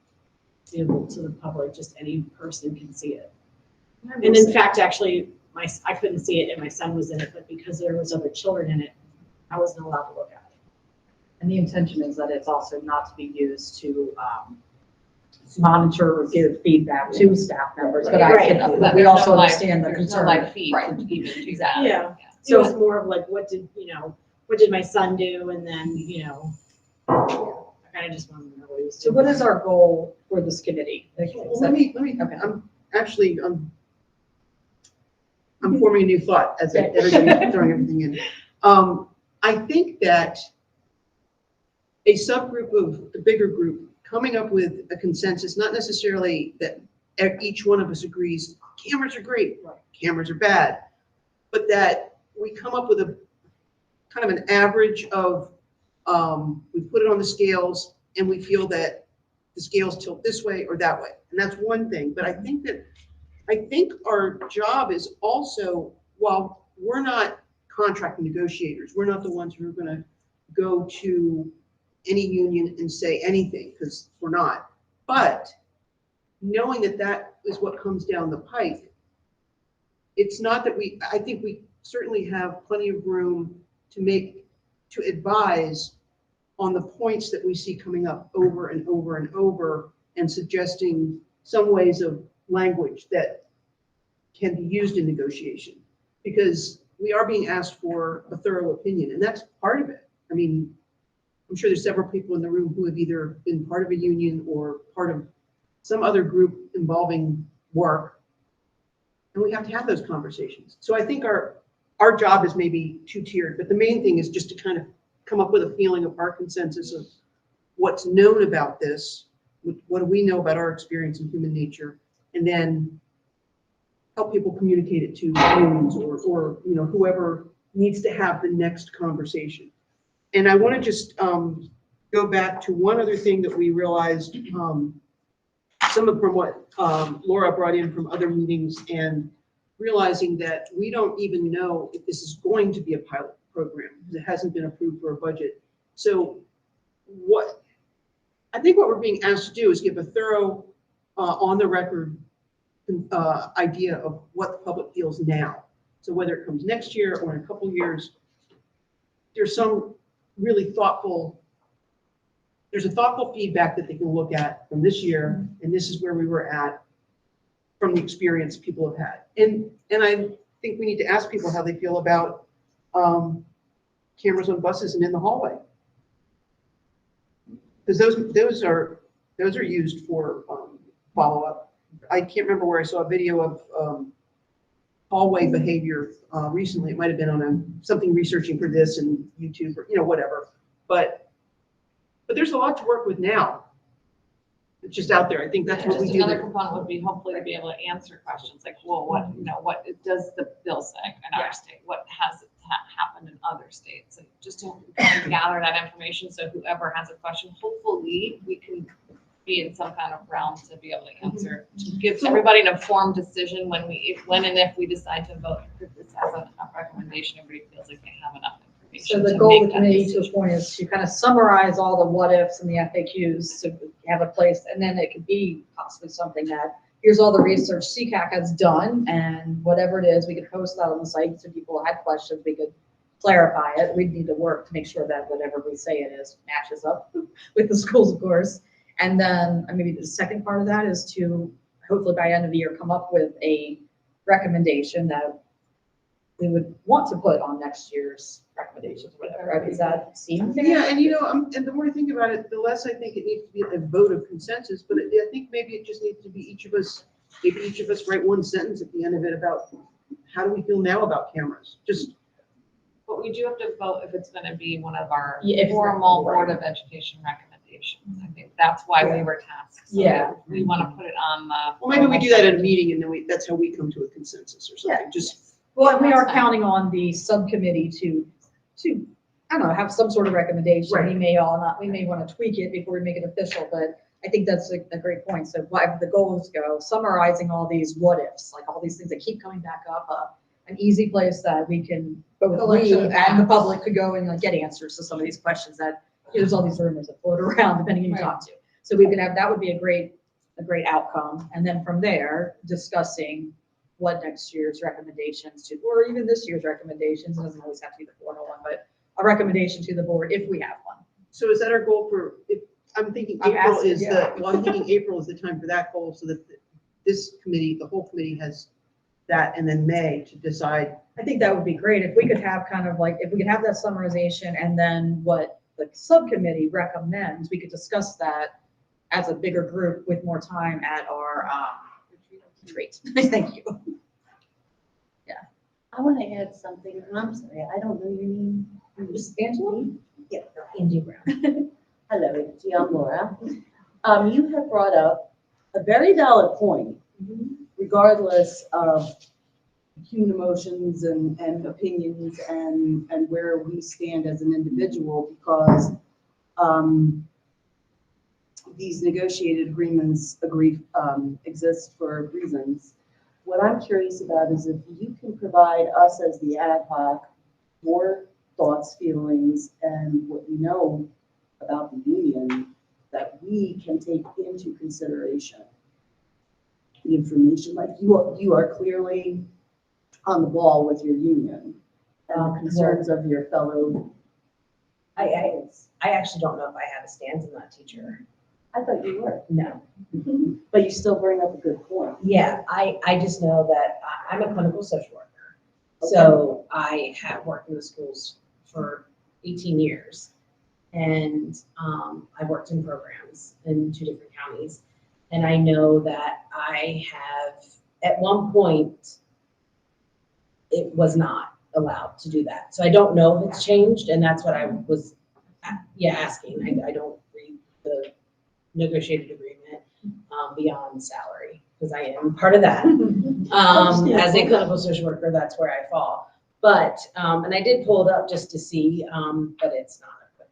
available to the public, just any person can see it. And in fact, actually, I couldn't see it and my son was in it, but because there was other children in it, I wasn't allowed to look at it. And the intention is that it's also not to be used to monitor or give feedback to staff members, but Right. we also understand the There's no concern. live feed Right. to even do that. Yeah. So it's more of like, what did my son do? And then, I kind of just wanted to know what he was So doing. what is our goal for this committee? Well, let me, Okay. I'm forming a new thought as everybody's throwing everything in. I think that a subgroup of the bigger group coming up with a consensus, not necessarily that each one of us agrees, cameras are great, cameras are bad, but that we come up with a kind of an average of, we put it on the scales and we feel that the scales tilt this way or that way. And that's one thing, but I think our job is also, while we're not contract negotiators, we're not the ones who are gonna go to any union and say anything, because we're not. But knowing that that is what comes down the pike, it's not that I think we certainly have plenty of room to advise on the points that we see coming up over and over and over, and suggesting some ways of language that can be used in negotiation, because we are being asked for a thorough opinion, and that's part of it. I mean, I'm sure there's several people in the room who have either been part of a union or part of some other group involving work, and we have to have those conversations. So I think our job is maybe two-tiered, but the main thing is just to kind of come up with a feeling of our consensus of what's known about this, what do we know about our experience in human nature, and then help people communicate it to unions or whoever needs to have the next conversation. And I want to just go back to one other thing that we realized, some of from what Laura brought in from other meetings, and realizing that we don't even know if this is going to be a pilot program because it hasn't been approved for a budget. So I think what we're being asked to do is give a thorough, on the record idea of what the public feels now. So whether it comes next year or in a couple years, there's some really thoughtful feedback that they can look at from this year, and this is where we were at from the experience people have had. And I think we need to ask people how they feel about cameras on buses and in the hallway, because those are used for follow-up. I can't remember where I saw a video of hallway behavior recently. It might have been on something researching for this and YouTube or whatever. But there's a lot to work with now. It's just out there. I think that's what we do. Another component would be hopefully to be able to answer questions like, well, what does the bill say in our state? What has happened in other states? And just to kind of gather that information, so whoever has a question, hopefully we can be in some kind of realm to be able to answer, to give everybody an informed decision when and if we decide to vote for this as a recommendation. Everybody feels like they have enough So information the to goal of make the that committee, to decision. a point, is to kind of summarize all the what ifs and the FAQs to have a place, and then it could be possibly something that, here's all the research CCAC has done, and whatever it is, we could post that on the site, so people had questions, we could clarify it. We'd need to work to make sure that whatever we say it is matches up with the schools, of course. And then maybe the second part of that is to, hopefully by end of the year, come up with a recommendation that we would want to put on next year's recommendations, or whatever. Does that seem fair? Yeah, and and the more I think about it, the less I think it needs to be a vote of consensus, but I think maybe it just needs to be each of us write one sentence at the end of it about how do we feel now about cameras? But we do have to vote if it's gonna be one of our Yeah, formal right. Board of Education recommendations. I think that's why we were tasked. So Yeah. We wanna put it on the. Well, maybe we do that at a meeting and then that's how we come to a consensus or something, Well, and we are That's fine. counting on the subcommittee to, I don't know, have some sort of recommendation. Right. We may want to tweak it before we make it official, but I think that's a great point. So what the goals go, summarizing all these what ifs, like all these things that keep coming back up, an easy place that we can, both we Collection of and the facts. public could go and like get answers to some of these questions that, there's all these rumors that float around depending on who you talk to. So we can have, that would be a great outcome. And then from there, discussing what next year's recommendations to, or even this year's recommendations, it doesn't always have to be the formal one, but a recommendation to the board if we have one. So is that our goal for, if, I'm thinking I'm April asking, is yeah. well, I'm thinking April is the time for that goal, so that this committee, the whole committee has that, and then May to decide. I think that would be great if we could have kind of like, if we could have that summarization and then what the subcommittee recommends, we could discuss that as a bigger group with more time at our retreat. Thank you. I want to add something, and I'm sorry, I don't know your name. Is Angela? Yeah, Angie Brown. Hello, Angie, I'm Laura. You have brought up a very valid point, regardless of human emotions and opinions and where we stand as an individual, because these negotiated agreements exist for reasons. What I'm curious about is if you can provide us as the ad hoc more thoughts, feelings, and what you know about the union that we can take into consideration. The information, like you are clearly on the ball with your union and the concerns of your fellow. I actually don't know if I have a stance. I'm not a teacher. I thought you were, No. but you still bring up a good point. Yeah, I just know that I'm a clinical social worker. So I have worked in the schools for 18 years. And I worked in programs in 2 different counties. And I know that I have, at one point, it was not allowed to do that. So I don't know if it's changed, and that's what I was, asking. I don't read the negotiated agreement beyond salary, because I am part of that. As a clinical social worker, that's where I fall. But, and I did pull it up just to see, but it's not a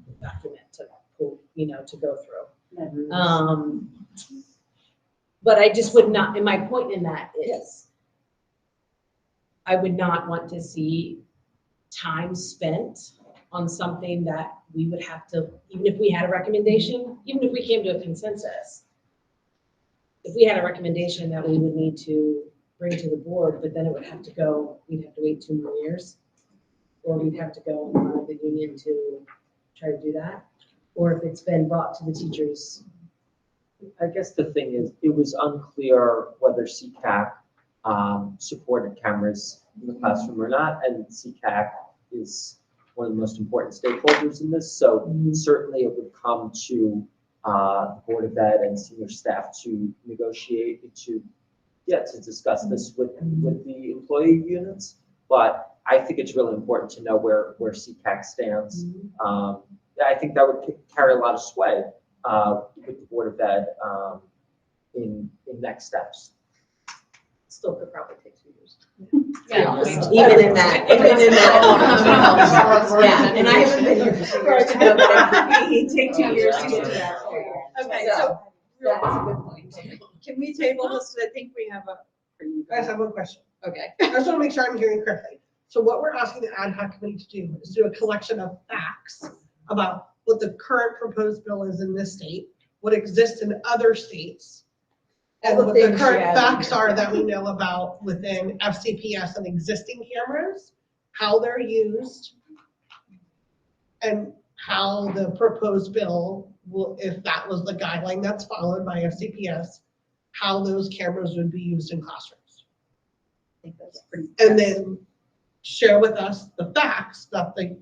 quick document to pull, to go through. But I just would not, and my point in that is, I would not want to see time spent on something that we would have to, even if we had a recommendation, even if we came to a consensus, if we had a recommendation that we would need to bring to the board, but then it would have to go, we'd have to wait 2 more years, or we'd have to go in front of the union to try to do that, or if it's been brought to the teachers. I guess the thing is, it was unclear whether CCAC supported cameras in the classroom or not, and CCAC is one of the most important stakeholders in this, so certainly it would come to the Board of Ed and senior staff to negotiate, to discuss this with the employee units, but I think it's really important to know where CCAC stands. I think that would carry a lot of sway with the Board of Ed in next steps. Still could probably take 2 years. Even in that. Yeah, and I haven't been here for 2 years to know that it take 2 years to get to that. Okay, so that's a good point. Can we table this? I think we have I just have one question. Okay. I just want to make sure I'm hearing correctly. So what we're asking the ad hoc committee to do is do a collection of facts about what the current proposed bill is in this state, what exists in other states, and what the current facts are that we know about within FCPS and existing cameras, how they're used, and how the proposed bill will, if that was the guideline that's followed by FCPS, how those cameras would be used in classrooms. I think that's pretty. And then share with us the facts, not the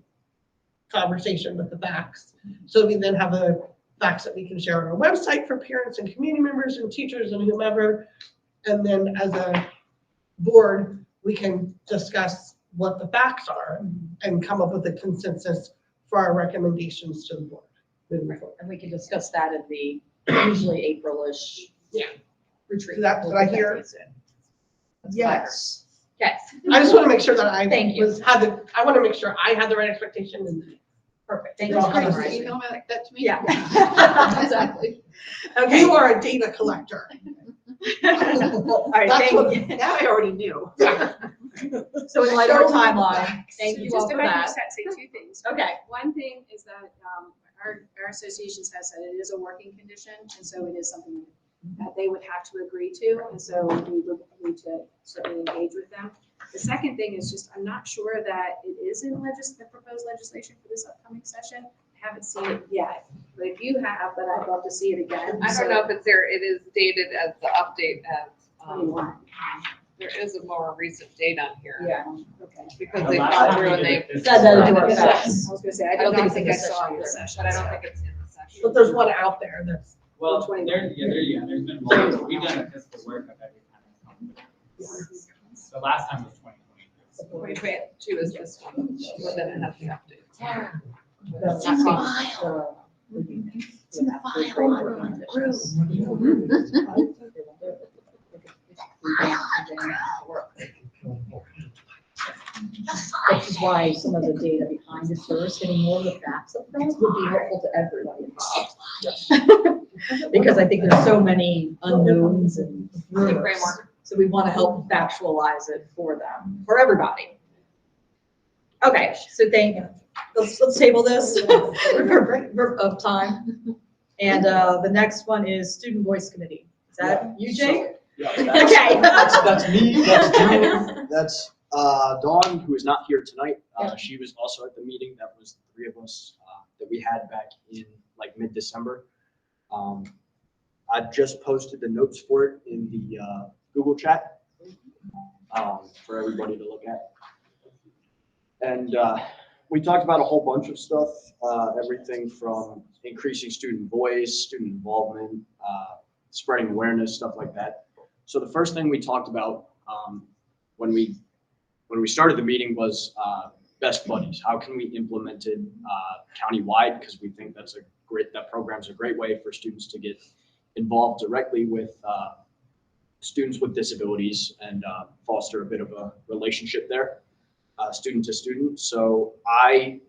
conversation, but the facts. So we then have the facts that we can share on our website for parents and community members and teachers and whomever. And then as a board, we can discuss what the facts are and come up with a consensus for our recommendations to the board. And we can discuss that at the usually April-ish retreat. So that's what I hear. That's Yes. Okay. I just want to make sure that I Thank you. I want to make sure I had the right expectation and Perfect. Thank You're you. welcome. All right. Email that to me? Yeah. Exactly. Okay. You are a data collector. All right, That's thank what- you. That I already knew. So in light of our timeline, thank you all Just for if I could that. just say two things. Okay. One thing is that our association has said it is a working condition, and so it is something that they would have to agree to, and so we would need to certainly engage with them. The second thing is just, I'm not sure that it is in the proposed legislation for this upcoming session. I haven't seen it yet, but if you have, then I'd love to see it again. I don't know if it's there, it is dated as the update as, 21. there is a more recent date on here. Yeah, okay. Because The they last followed time through we and did they. it this Said that time. into our I session. was gonna say, I I did don't think not it's think in I the saw session it in the either. session. But I don't think it's in the section. But there's one out there that's, Well, 21. there's been multiple, we've done a physical workup every time it's come through. The last time was 2020. 2022 is this one, but then it has the update. Which is why some of the data behind the source, getting more of the facts of things would be helpful to everybody involved. Because I think there's so many unknowns and rumors. Framework. So we want to help factualize it for them, for everybody. Okay, so let's table this of time. And the next one is Student Voice Committee. Is that you, Jake? Yeah, Okay. that's me, that's Drew, that's Dawn, who is not here tonight. She was also at the meeting. That was the three of us that we had back in like mid-December. I've just posted the notes for it in the Google chat for everybody to look at. And we talked about a whole bunch of stuff, everything from increasing student voice, student involvement, spreading awareness, stuff like that. So the first thing we talked about when we started the meeting was best buddies. How can we implement it countywide? Because we think that program's a great way for students to get involved directly with students with disabilities and foster a bit of a relationship there, student to student. So I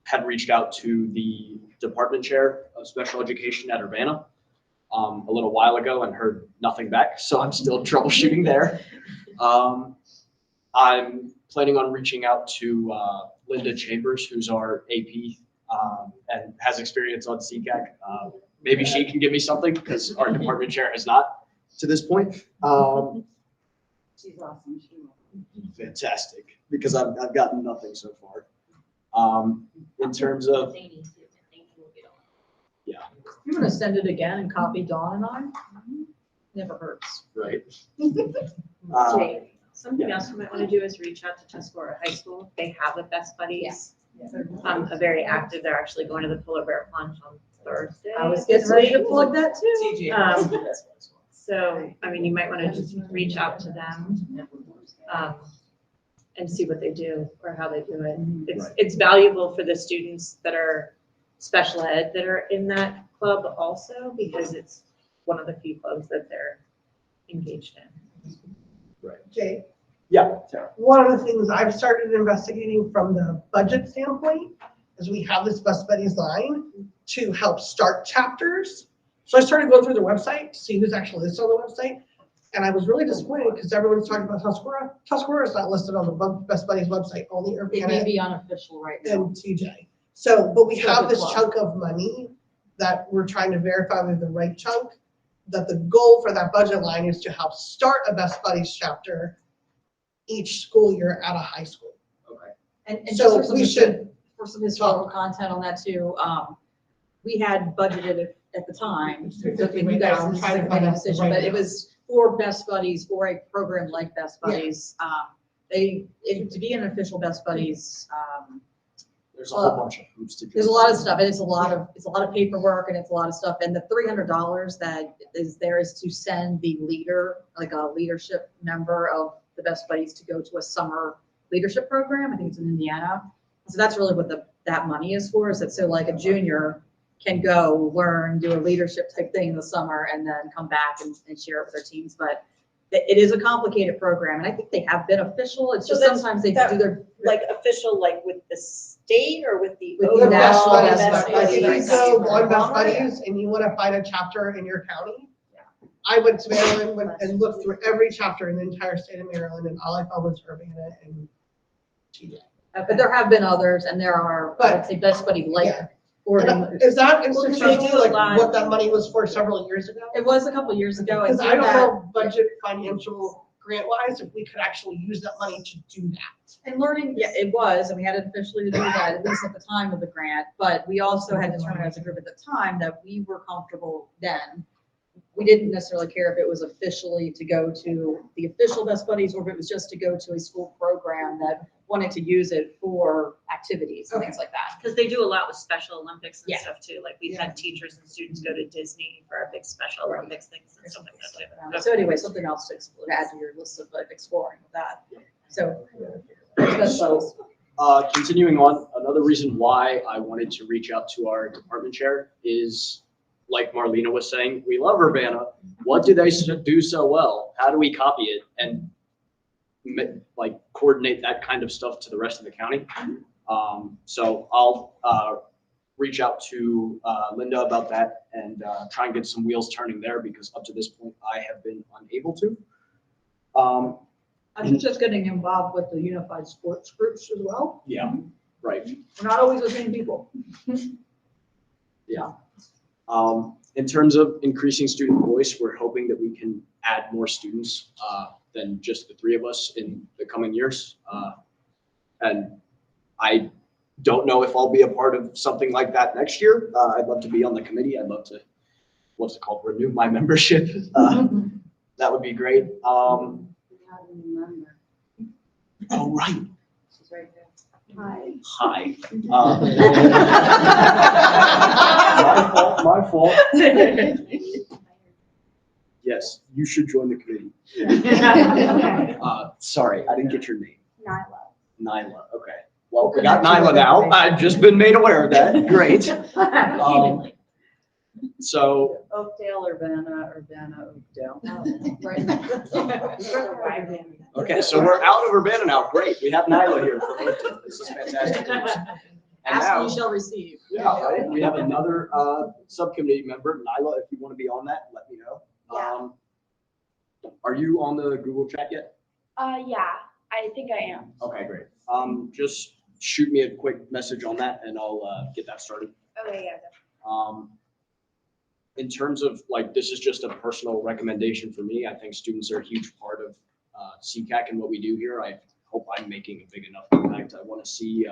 had reached out to the department chair of special education at Urbana a little while ago and heard nothing back. So I'm still troubleshooting there. I'm planning on reaching out to Linda Chambers, who's our AP and has experience on CCAC. Maybe she can give me something because our department chair has not to this point. She's awesome. She will. Fantastic, because I've gotten nothing so far. In terms of, yeah, You want to send it again and copy Dawn and I? Never hurts. right. Jake, something else we might want to do is reach out to Tuscarora High School. They have a Best Buddies. A very active, they're actually going to the Polar Bear Plunge on Thursday. I was getting ready to plug that too. So, I mean, you might want to just reach out to them, and see what they do or how they do it. It's valuable for the students that are special ed that are in that club also, because it's one of the few clubs that they're engaged in. Jay, Yeah, Tara. one of the things I've started investigating from the budget standpoint is we have this Best Buddies line to help start chapters. So I started going through their website to see who's actually listed on the website. And I was really disappointed because everyone's talking about Tuscarora. Tuscarora is not listed on the Best Buddies website, only It may Urbana be unofficial right now. and TJ. So, but we Still have good this club. chunk of money that we're trying to verify with the right chunk. That the goal for that budget line is to help start a Best Buddies chapter each school year at a high school. Okay. And So just for some we should for some historical content on that too, we had budgeted at the time, you guys I'm this is trying to a find out decision, right but it now. was for Best Buddies, for a program like Best Yeah. Buddies. To be an official Best Buddies, There's a whole bunch of hoops to jump there's a lot of through. stuff, and it's a lot of paperwork, and it's a lot of stuff, and the $300 that is there is to send the leader, like a leadership member of the Best Buddies, to go to a summer leadership program. I think it's in Indiana. So that's really what that money is for, is that so like a junior can go learn, do a leadership type thing in the summer, and then come back and share it with their teams. But it is a complicated program, and I think they have been official. It's So just that's- sometimes they that- do their Like official, like with the state or with the With overall the national best best buddies. buddies? If you go one best Oh, buddies and you want to find a chapter in your county, I went to Maryland and looked through every chapter in the entire state of Maryland, and all I found was Urbana and Cheetah. But there have been others, and there are, I would say, best buddy like Yeah. organ. Is that Well, 'cause they institutional, do a like lot. what that money was for several years ago? It was a couple years ago. Because I did don't that. know budget financial grant wise, if we could actually use that money to do that. And learning, yeah, it was, and we had it officially to do that, at least at the time of the grant, but we also had determined as a group at the time that we were comfortable then. We didn't necessarily care if it was officially to go to the official Best Buddies or if it was just to go to a school program that wanted to use it for activities and things like that. Because they do a lot with Special Olympics and Yeah. stuff too. Like we've had teachers and students go to Disney for our big Special Olympics things and stuff like that too. So anyway, something else to explore, to add to your list of like exploring with that. So. Best Buddies. Continuing on, another reason why I wanted to reach out to our department chair is, like Marlena was saying, we love Urbana. What do they do so well? How do we copy it and like coordinate that kind of stuff to the rest of the county? So I'll reach out to Linda about that and try and get some wheels turning there, because up to this point I have been unable to. I think just getting involved with the unified sports groups as well. Yeah, right. We're not always the same people. Yeah. In terms of increasing student voice, we're hoping that we can add more students than just the three of us in the coming years. And I don't know if I'll be a part of something like that next year. I'd love to be on the committee. I'd love to, what's it called, renew my membership. That would be great. Oh, right. She's right there. Hi. My fault. Yes, you should join the committee. Sorry, I didn't get your name. Nyla, okay. Well, we got Nyla now. I've just been made aware of that. Great. So. Oakdale, Urbana, Oakdale. Okay, so we're out of Urbana now. Great. We have Nyla here for Oakdale. This is fantastic news. And Ask now, you shall receive. yeah, right, we have another subcommittee member. Nyla, if you want to be on that, let me know. Are you on the Google chat yet? Yeah, I think I am. Okay, great. Just shoot me a quick message on that and I'll get that started. Okay, yeah. In terms of like, this is just a personal recommendation for me. I think students are a huge part of CCAC and what we do here. I hope I'm making a big enough impact. I want to see,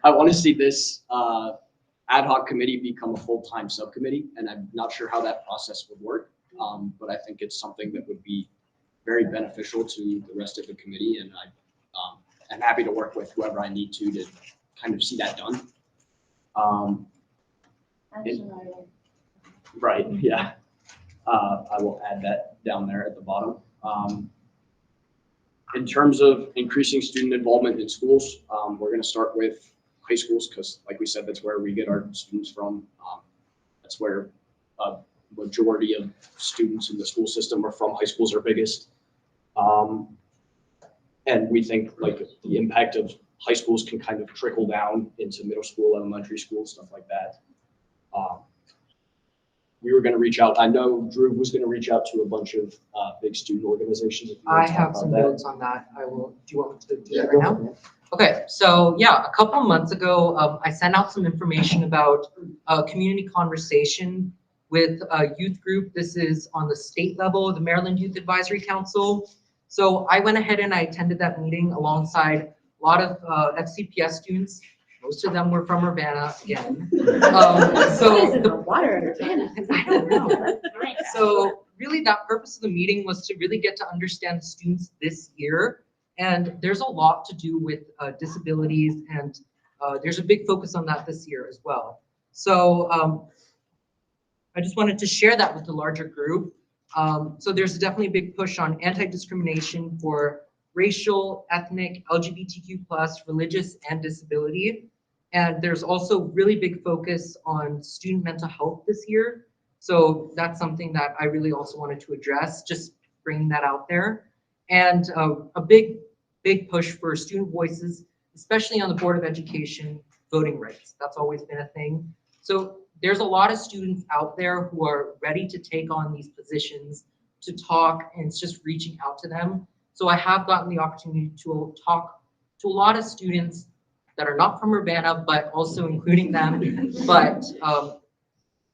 I want to see this ad hoc committee become a full-time subcommittee, and I'm not sure how that process would work. But I think it's something that would be very beneficial to the rest of the committee, and I'm happy to work with whoever I need to kind of see that done. Right, yeah. I will add that down there at the bottom. In terms of increasing student involvement in schools, we're going to start with high schools because, like we said, that's where we get our students from. That's where a majority of students in the school system are from. High schools are biggest. And we think like the impact of high schools can kind of trickle down into middle school, elementary school, stuff like that. We were going to reach out. I know Drew was going to reach out to a bunch of big student organizations. If you want I to talk have about some that. notes on that. I will, do you want me to do Yeah, that go right ahead. now? Okay, so yeah, a couple of months ago, I sent out some information about a community conversation with a youth group. This is on the state level, the Maryland Youth Advisory Council. So I went ahead and I attended that meeting alongside a lot of FCPS students. Most of them were from Urbana again. So the water in Urbana, I don't know. So really that purpose of the meeting was to really get to understand the students this year. And there's a lot to do with disabilities, and there's a big focus on that this year as well. So I just wanted to share that with the larger group. So there's definitely a big push on anti-discrimination for racial, ethnic, LGBTQ+, religious, and disability. And there's also really big focus on student mental health this year. So that's something that I really also wanted to address, just bringing that out there. And a big push for student voices especially on the Board of Education, voting rights. That's always been a thing. So there's a lot of students out there who are ready to take on these positions, to talk, and it's just reaching out to them. So I have gotten the opportunity to talk to a lot of students that are not from Urbana, but also including them. But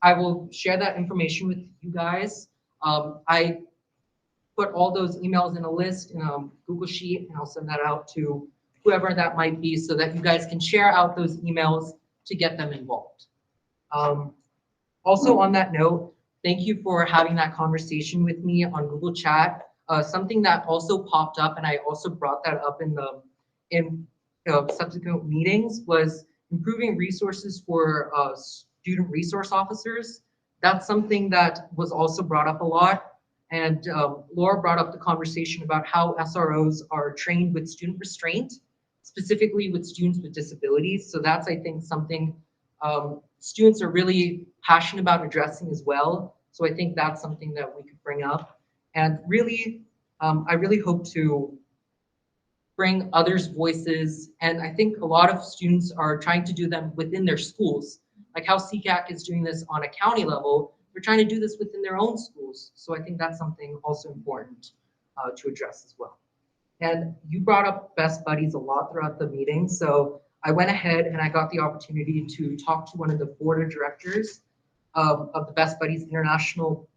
I will share that information with you guys. I put all those emails in a list in a Google Sheet, and I'll send that out to whoever that might be so that you guys can share out those emails to get them involved. Also on that note, thank you for having that conversation with me on Google Chat. Something that also popped up, and I also brought that up in subsequent meetings, was improving resources for student resource officers. That's something that was also brought up a lot. And Laura brought up the conversation about how SROs are trained with student restraint, specifically with students with disabilities. So that's, I think, something students are really passionate about addressing as well. So I think that's something that we could bring up. And really, I really hope to bring others' voices. And I think a lot of students are trying to do them within their schools, like how CCAC is doing this on a county level. They're trying to do this within their own schools. So I think that's something also important to address as well. And you brought up Best Buddies a lot throughout the meeting. So I went ahead and I got the opportunity to talk to one of the board of directors of the Best Buddies International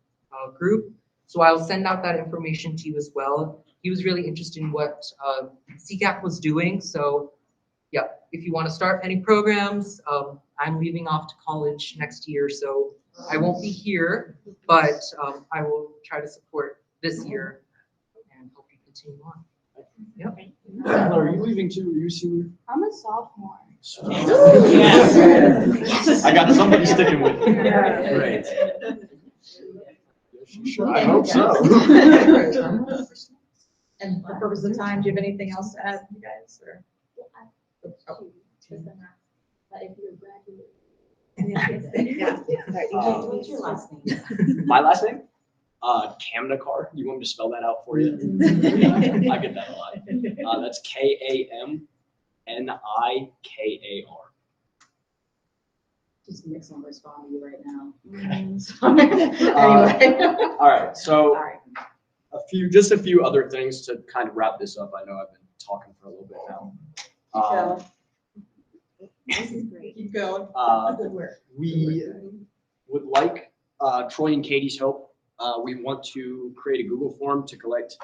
group. So I'll send out that information to you as well. He was really interested in what CCAC was doing. So yeah, if you want to start any programs, I'm leaving off to college next year, so I won't be here, but I will try to support this year and hope you continue on. Yep. Are you leaving too? Are you soon? I'm a sophomore. Yes. I got somebody sticking with me. Great. Sure, I hope so. And for purpose of time, do you have anything else to add, you guys, or? What's your last name? My last name? Kamnikar. You want me to spell that out for you? I get that a lot. That's Kamnikar. Just mix them respond to you right now. Anyway. All right, so just a few other things to kind of wrap this up. I know I've been talking for a little bit now. This is great. Keep going. We would like Troy and Katie's help. We want to create a Google form to collect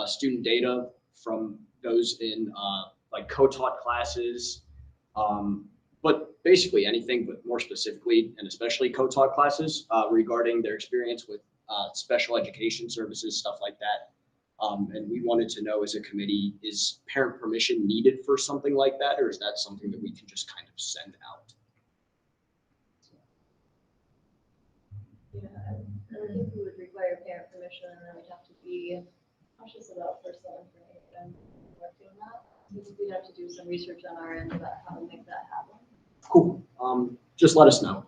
student data from those in like co-taught classes, but basically anything, but more specifically and especially co-taught classes regarding their experience with special education services, stuff like that. And we wanted to know as a committee, is parent permission needed for something like that, or is that something that we can just kind of send out? Yeah, I think we would require parent permission, and then we'd have to be cautious about personal information collecting that. We'd have to do some research on our end about how to make that happen. Cool. Just let us know,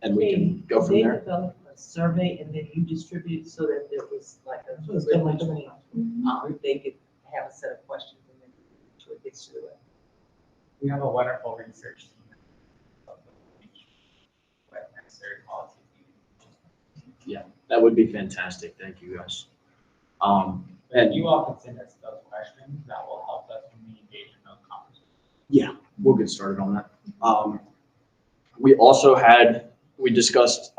and we can go from there. They develop a survey and then you distribute so that there was like a system between, they could have a set of questions and then it gets to it. We have a wonderful research team. What necessary policies. Yeah, that would be fantastic. Thank you, guys. And you all can send us those questions. That will help us when we engage in those conversations. Yeah, we'll get started on that. We also we discussed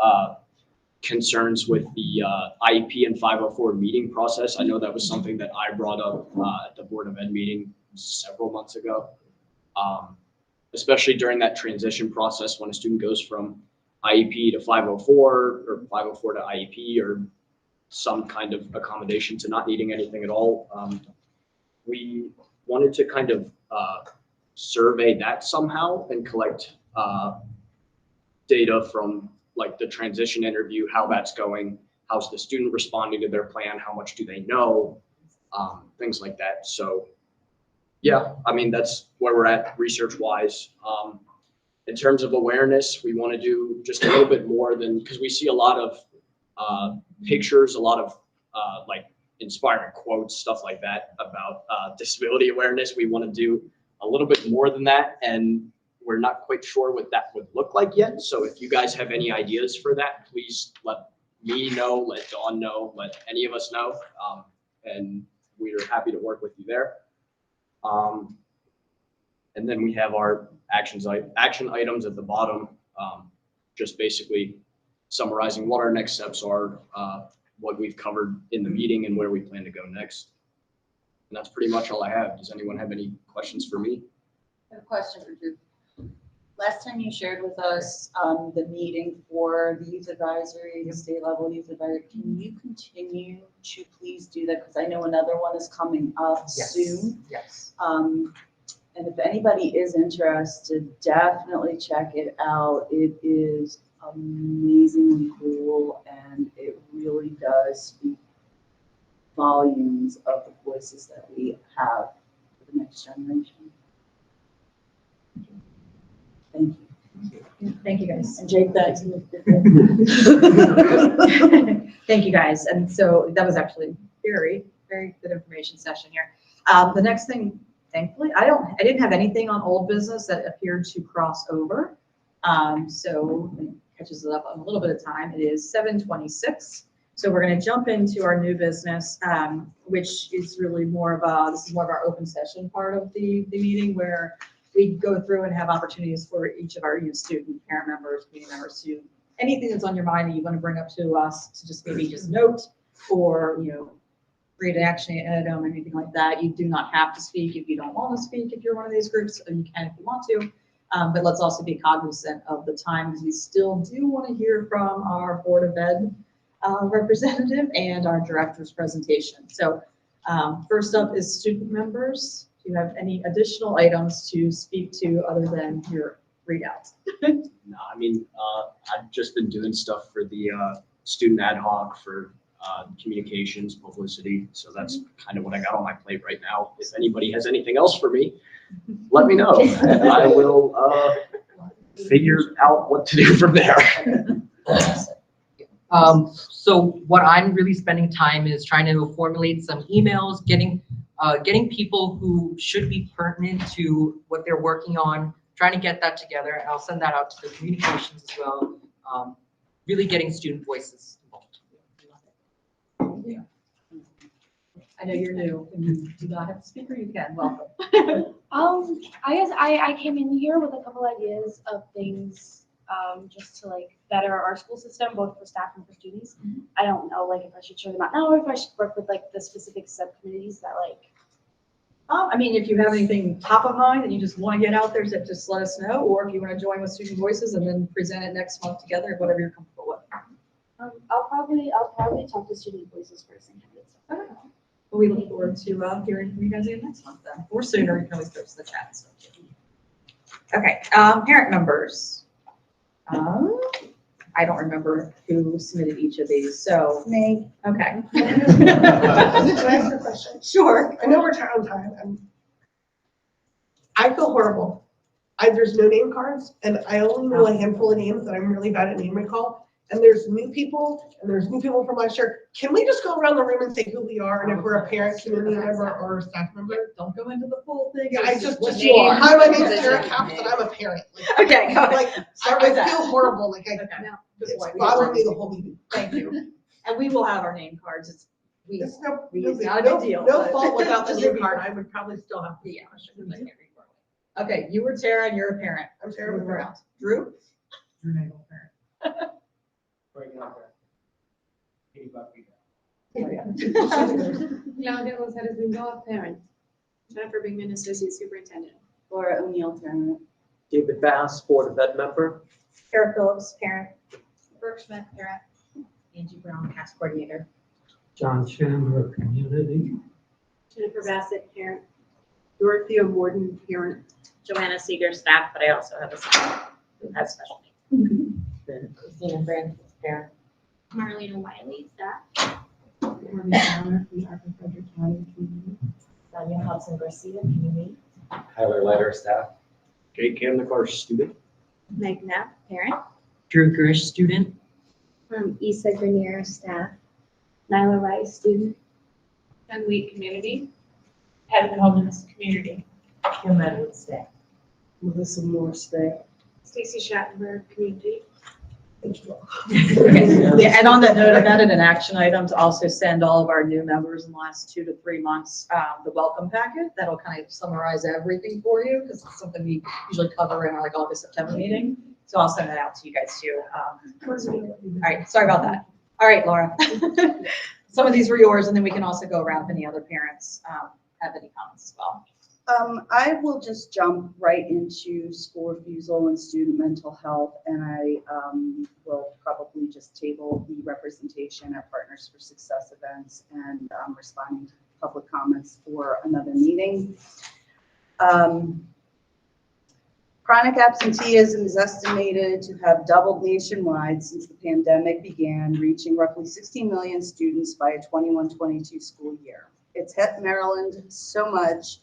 concerns with the IEP and 504 meeting process. I know that was something that I brought up at the Board of Ed meeting several months ago, especially during that transition process when a student goes from IEP to 504 or 504 to IEP or some kind of accommodation to not needing anything at all. We wanted to kind of survey that somehow and collect data from like the transition interview, how that's going, how's the student responding to their plan, how much do they know, things like that. So yeah, I mean, that's where we're at research wise. In terms of awareness, we want to do just a little bit more than, because we see a lot of pictures, a lot of like inspiring quotes, stuff like that about disability awareness. We want to do a little bit more than that, and we're not quite sure what that would look like yet. So if you guys have any ideas for that, please let me know, let Dawn know, let any of us know. And we're happy to work with you there. And then we have our action items at the bottom, just basically summarizing what our next steps are, what we've covered in the meeting, and where we plan to go next. And that's pretty much all I have. Does anyone have any questions for me? I have a question for Drew. Last time you shared with us the meeting for the youth advisory, the state level youth advisory. Can you continue to please do that? Because I know another one is coming up soon. Yes. And if anybody is interested, definitely check it out. It is amazingly cool, and it really does speak volumes of the voices that we have for the next generation. Thank you. Thank you, guys. And Jake, thanks. Thank you, guys. And so that was actually very, very good information session here. The next thing, thankfully, I didn't have anything on old business that appeared to cross over. So it catches it up on a little bit of time. It is 7:26. So we're going to jump into our new business, which is really more of our open session part of the meeting, where we go through and have opportunities for each of our student, parent members, community members to anything that's on your mind that you want to bring up to us to just maybe just note or, create an action item, anything like that. You do not have to speak if you don't want to speak, if you're one of these groups, or you can if you want to. But let's also be cognizant of the time, because we still do want to hear from our Board of Ed representative and our director's presentation. So first up is student members. Do you have any additional items to speak to other than your readout? No, I mean, I've just been doing stuff for the student ad hoc for communications, publicity. So that's kind of what I got on my plate right now. If anybody has anything else for me, let me know, and I will figure out what to do from there. So what I'm really spending time is trying to formulate some emails, getting people who should be pertinent to what they're working on, trying to get that together. I'll send that out to the communications as well. Really getting student voices involved. I know you're new and you do not have a speaker, you can, welcome. I guess I came in here with a couple ideas of things, just to better our school system, both for staff and for students. I don't know, if I should share them out now, or if I should work with the specific subcommittees that I mean, if you have anything top of mind that you just want to get out there, so just let us know, or if you want to join with Student Voices and then present it next month together, whatever you're comfortable with. I'll probably talk to Student Voices first and get stuff. Okay. Well, we look forward to hearing from you guys again next month then, or sooner. You can always go to the chat and stuff too. Okay, parent members. I don't remember who submitted each of these, so. Me. Okay. Can I ask a question? Sure. I know we're on time. I feel horrible. There's no name cards, and I only know a handful of names that I'm really bad at name recall. And there's new people, and there's new people from last year. Can we just go around the room and say who we are, and if we're a parent, community member, or a staff member? Don't go into the full thing. Yeah, What you are. Hi, my name is Sarah Capps, and I'm a parent. Okay, go ahead. I with that. feel horrible. It's bothering me the whole meeting. Thank you. And we will have our name cards. It's It's no not a big deal. No but- fault without the name card. I would probably still have. Yeah. Okay, you were Tara and you're a parent. I'm Tara. Move around. Drew? Drew Nagel, parent. Right now, Claudia Gonzalez Bingo, parent. Jennifer Bingman, Associate Superintendent. Laura O'Neill, parent. David Bass, Board of Ed member. Kara Phillips, parent. Brooke Schmidt, parent. Angie Brown, CAS coordinator. John Chandler, community. Jennifer Bassett, parent. Dorothea Morden, parent. Joanna Seeger, staff, but I also have a son who has special needs. Christina Francis, parent. Marlena Wiley, staff. Morgan Downer from Arthur Frederick County Community. Sonia Hudson Garcia, community. Tyler Leiter, staff. Jake Camnicar, student. Meg Knapp, parent. Drew Grish, student. Isa Grenier, staff. Nyla Rice, student. And we community. Head of Wellness Community. Kim Edwards stay. Melissa Moore stay. Stacy Shattenberg, community. Yeah, and on that note, I've added an action item to also send all of our new members in the last 2 to 3 months, the welcome packet. That'll kind of summarize everything for you, because it's something we usually cover in our like August, September meeting. So I'll send that out to you guys too. All right, sorry about that. All right, Laura. Some of these were yours, and then we can also go around if any other parents have any comments as well. I will just jump right into school refusal and student mental health, and I will probably just table the representation at Partners for Success events and responding to public comments for another meeting. Chronic absenteeism is estimated to have doubled nationwide since the pandemic began, reaching roughly 16 million students by a 21-22 school year. It's hit Maryland so much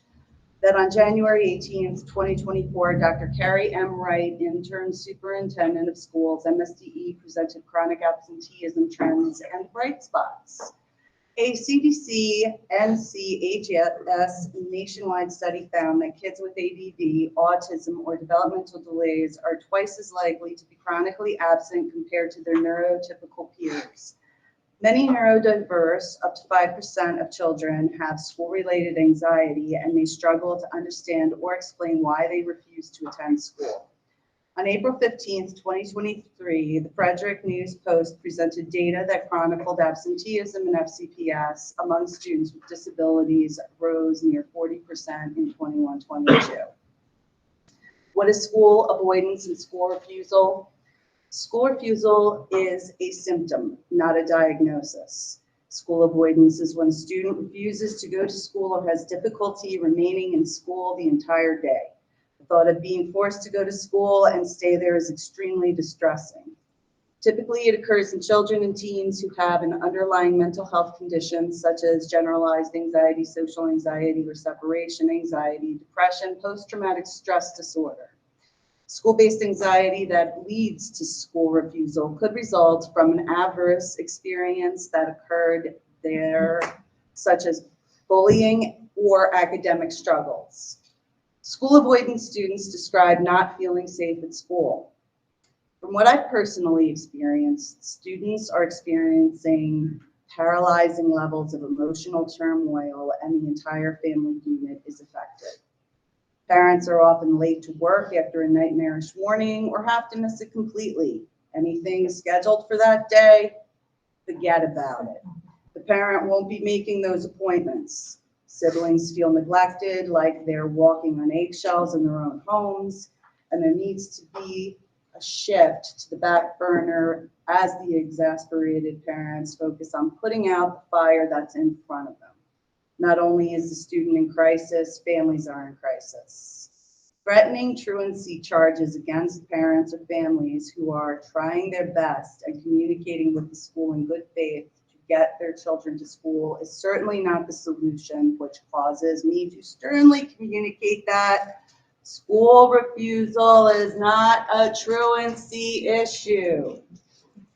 that on January 18th, 2024, Dr. Carrie M. Wright, intern superintendent of schools, MSDE, presented chronic absenteeism trends and bright spots. A CDC NCHS nationwide study found that kids with ADD, autism, or developmental delays are twice as likely to be chronically absent compared to their neurotypical peers. Many neurodiverse, up to 5% of children, have school-related anxiety and may struggle to understand or explain why they refuse to attend school. On April 15th, 2023, the Frederick News Post presented data that chronicled absenteeism and FCPS among students with disabilities rose near 40% in 21-22. What is school avoidance and school refusal? School refusal is a symptom, not a diagnosis. School avoidance is when a student refuses to go to school or has difficulty remaining in school the entire day. The thought of being forced to go to school and stay there is extremely distressing. Typically, it occurs in children and teens who have an underlying mental health condition such as generalized anxiety, social anxiety, or separation anxiety, depression, post-traumatic stress disorder. School-based anxiety that leads to school refusal could result from an adverse experience that occurred there, such as bullying or academic struggles. School avoidance students describe not feeling safe at school. From what I've personally experienced, students are experiencing paralyzing levels of emotional turmoil, and the entire family unit is affected. Parents are often late to work after a nightmarish warning or have to miss it completely. Anything scheduled for that day, forget about it. The parent won't be making those appointments. Siblings feel neglected, like they're walking on eggshells in their own homes, and there needs to be a shift to the back burner as the exasperated parents focus on putting out the fire that's in front of them. Not only is the student in crisis, families are in crisis. Threatening truancy charges against parents or families who are trying their best and communicating with the school in good faith to get their children to school is certainly not the solution, which causes me to sternly communicate that school refusal is not a truancy issue.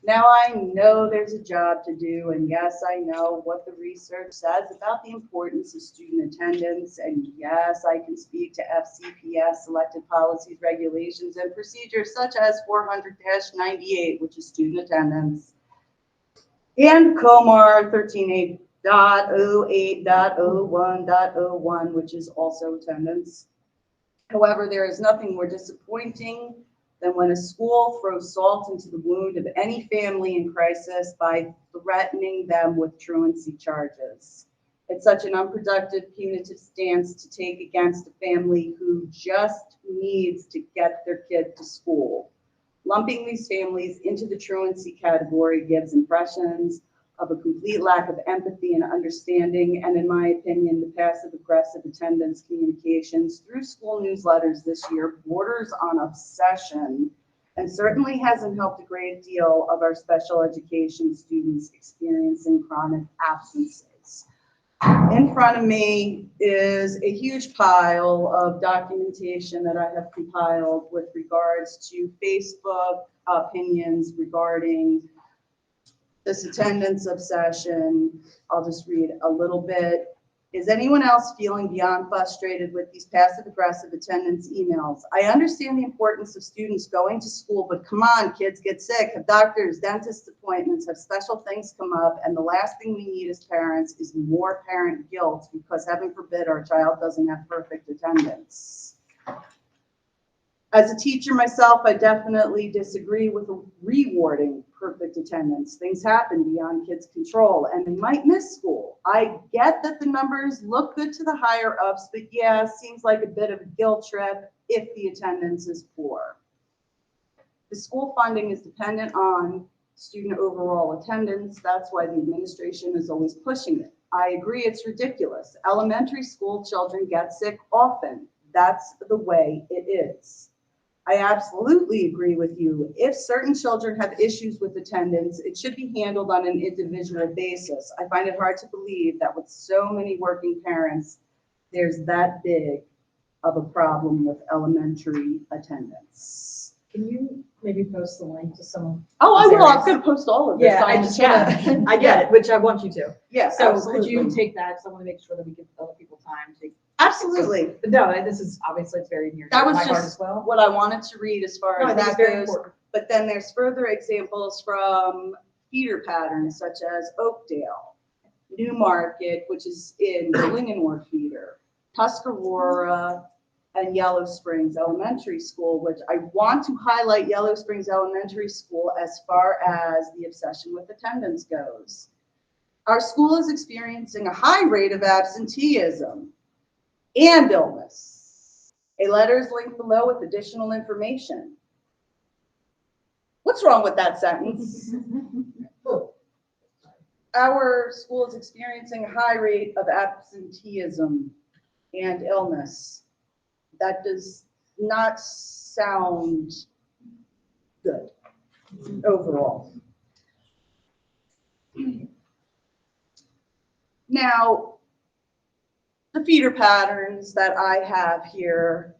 Now I know there's a job to do, and yes, I know what the research says about the importance of student attendance, and yes, I can speak to FCPS selected policies, regulations, and procedures such as 400-98, which is student attendance, and COMAR 13.08.01.01, which is also attendance. However, there is nothing more disappointing than when a school throws salt into the wound of any family in crisis by threatening them with truancy charges. It's such an unproductive, punitive stance to take against a family who just needs to get their kid to school. Lumping these families into the truancy category gives impressions of a complete lack of empathy and understanding, and in my opinion, the passive-aggressive attendance communications through school newsletters this year borders on obsession and certainly hasn't helped a great deal of our special education students experiencing chronic absences. In front of me is a huge pile of documentation that I have compiled with regards to Facebook opinions regarding this attendance obsession. I'll just read a little bit. Is anyone else feeling beyond frustrated with these passive-aggressive attendance emails? I understand the importance of students going to school, but come on, kids get sick, have doctors, dentist appointments, have special things come up, and the last thing we need as parents is more parent guilt because heaven forbid our child doesn't have perfect attendance. As a teacher myself, I definitely disagree with rewarding perfect attendance. Things happen beyond kids' control and they might miss school. I get that the numbers look good to the higher ups, but yeah, seems like a bit of a guilt trip if the attendance is poor. The school funding is dependent on student overall attendance. That's why the administration is always pushing it. I agree it's ridiculous. Elementary school children get sick often. That's the way it is. I absolutely agree with you. If certain children have issues with attendance, it should be handled on an individual basis. I find it hard to believe that with so many working parents, there's that big of a problem with elementary attendance. Can you maybe post the link to some? Oh, I will. I'm going to post all of this. Yeah, I on the just chat. wanna, I get it, which I want you to. Yes, So absolutely. could you take that, because I want to make sure that we give other people time to. Absolutely. But no, this is, obviously, it's very near That to was my heart just as well. what I wanted to read as far No, I as think it's that very goes. important. But then there's further examples from feeder patterns such as Oakdale, Newmarket, which is in the Linganore feeder, Tuscarora, and Yellow Springs Elementary School, which I want to highlight Yellow Springs Elementary School as far as the obsession with attendance goes. Our school is experiencing a high rate of absenteeism and illness. A letter is linked below with additional information. What's wrong with that sentence? Our school is experiencing a high rate of absenteeism and illness. That does not sound good overall. Now, the feeder patterns that I have here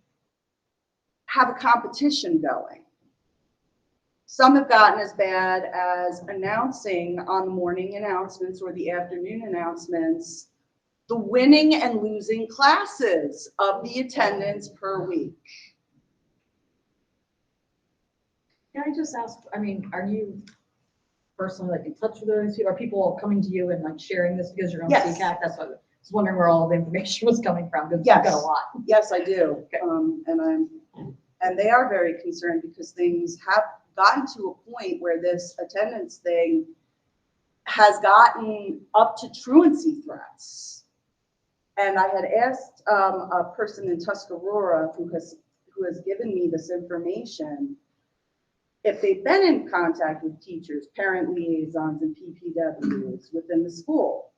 have a competition going. Some have gotten as bad as announcing on the morning announcements or the afternoon announcements the winning and losing classes of the attendance per week. Can I just ask, I mean, are you personally like in touch with those people? Are people coming to you and like sharing this because you're on Yes. CCAC? That's what I was wondering where all the information was coming from, because Yes. you've got a lot. Yes, I do. And they are very concerned because things have gotten to a point where this attendance thing has gotten up to truancy threats. And I had asked a person in Tuscarora who has given me this information if they've been in contact with teachers, parent liaisons, and PPWs within the school.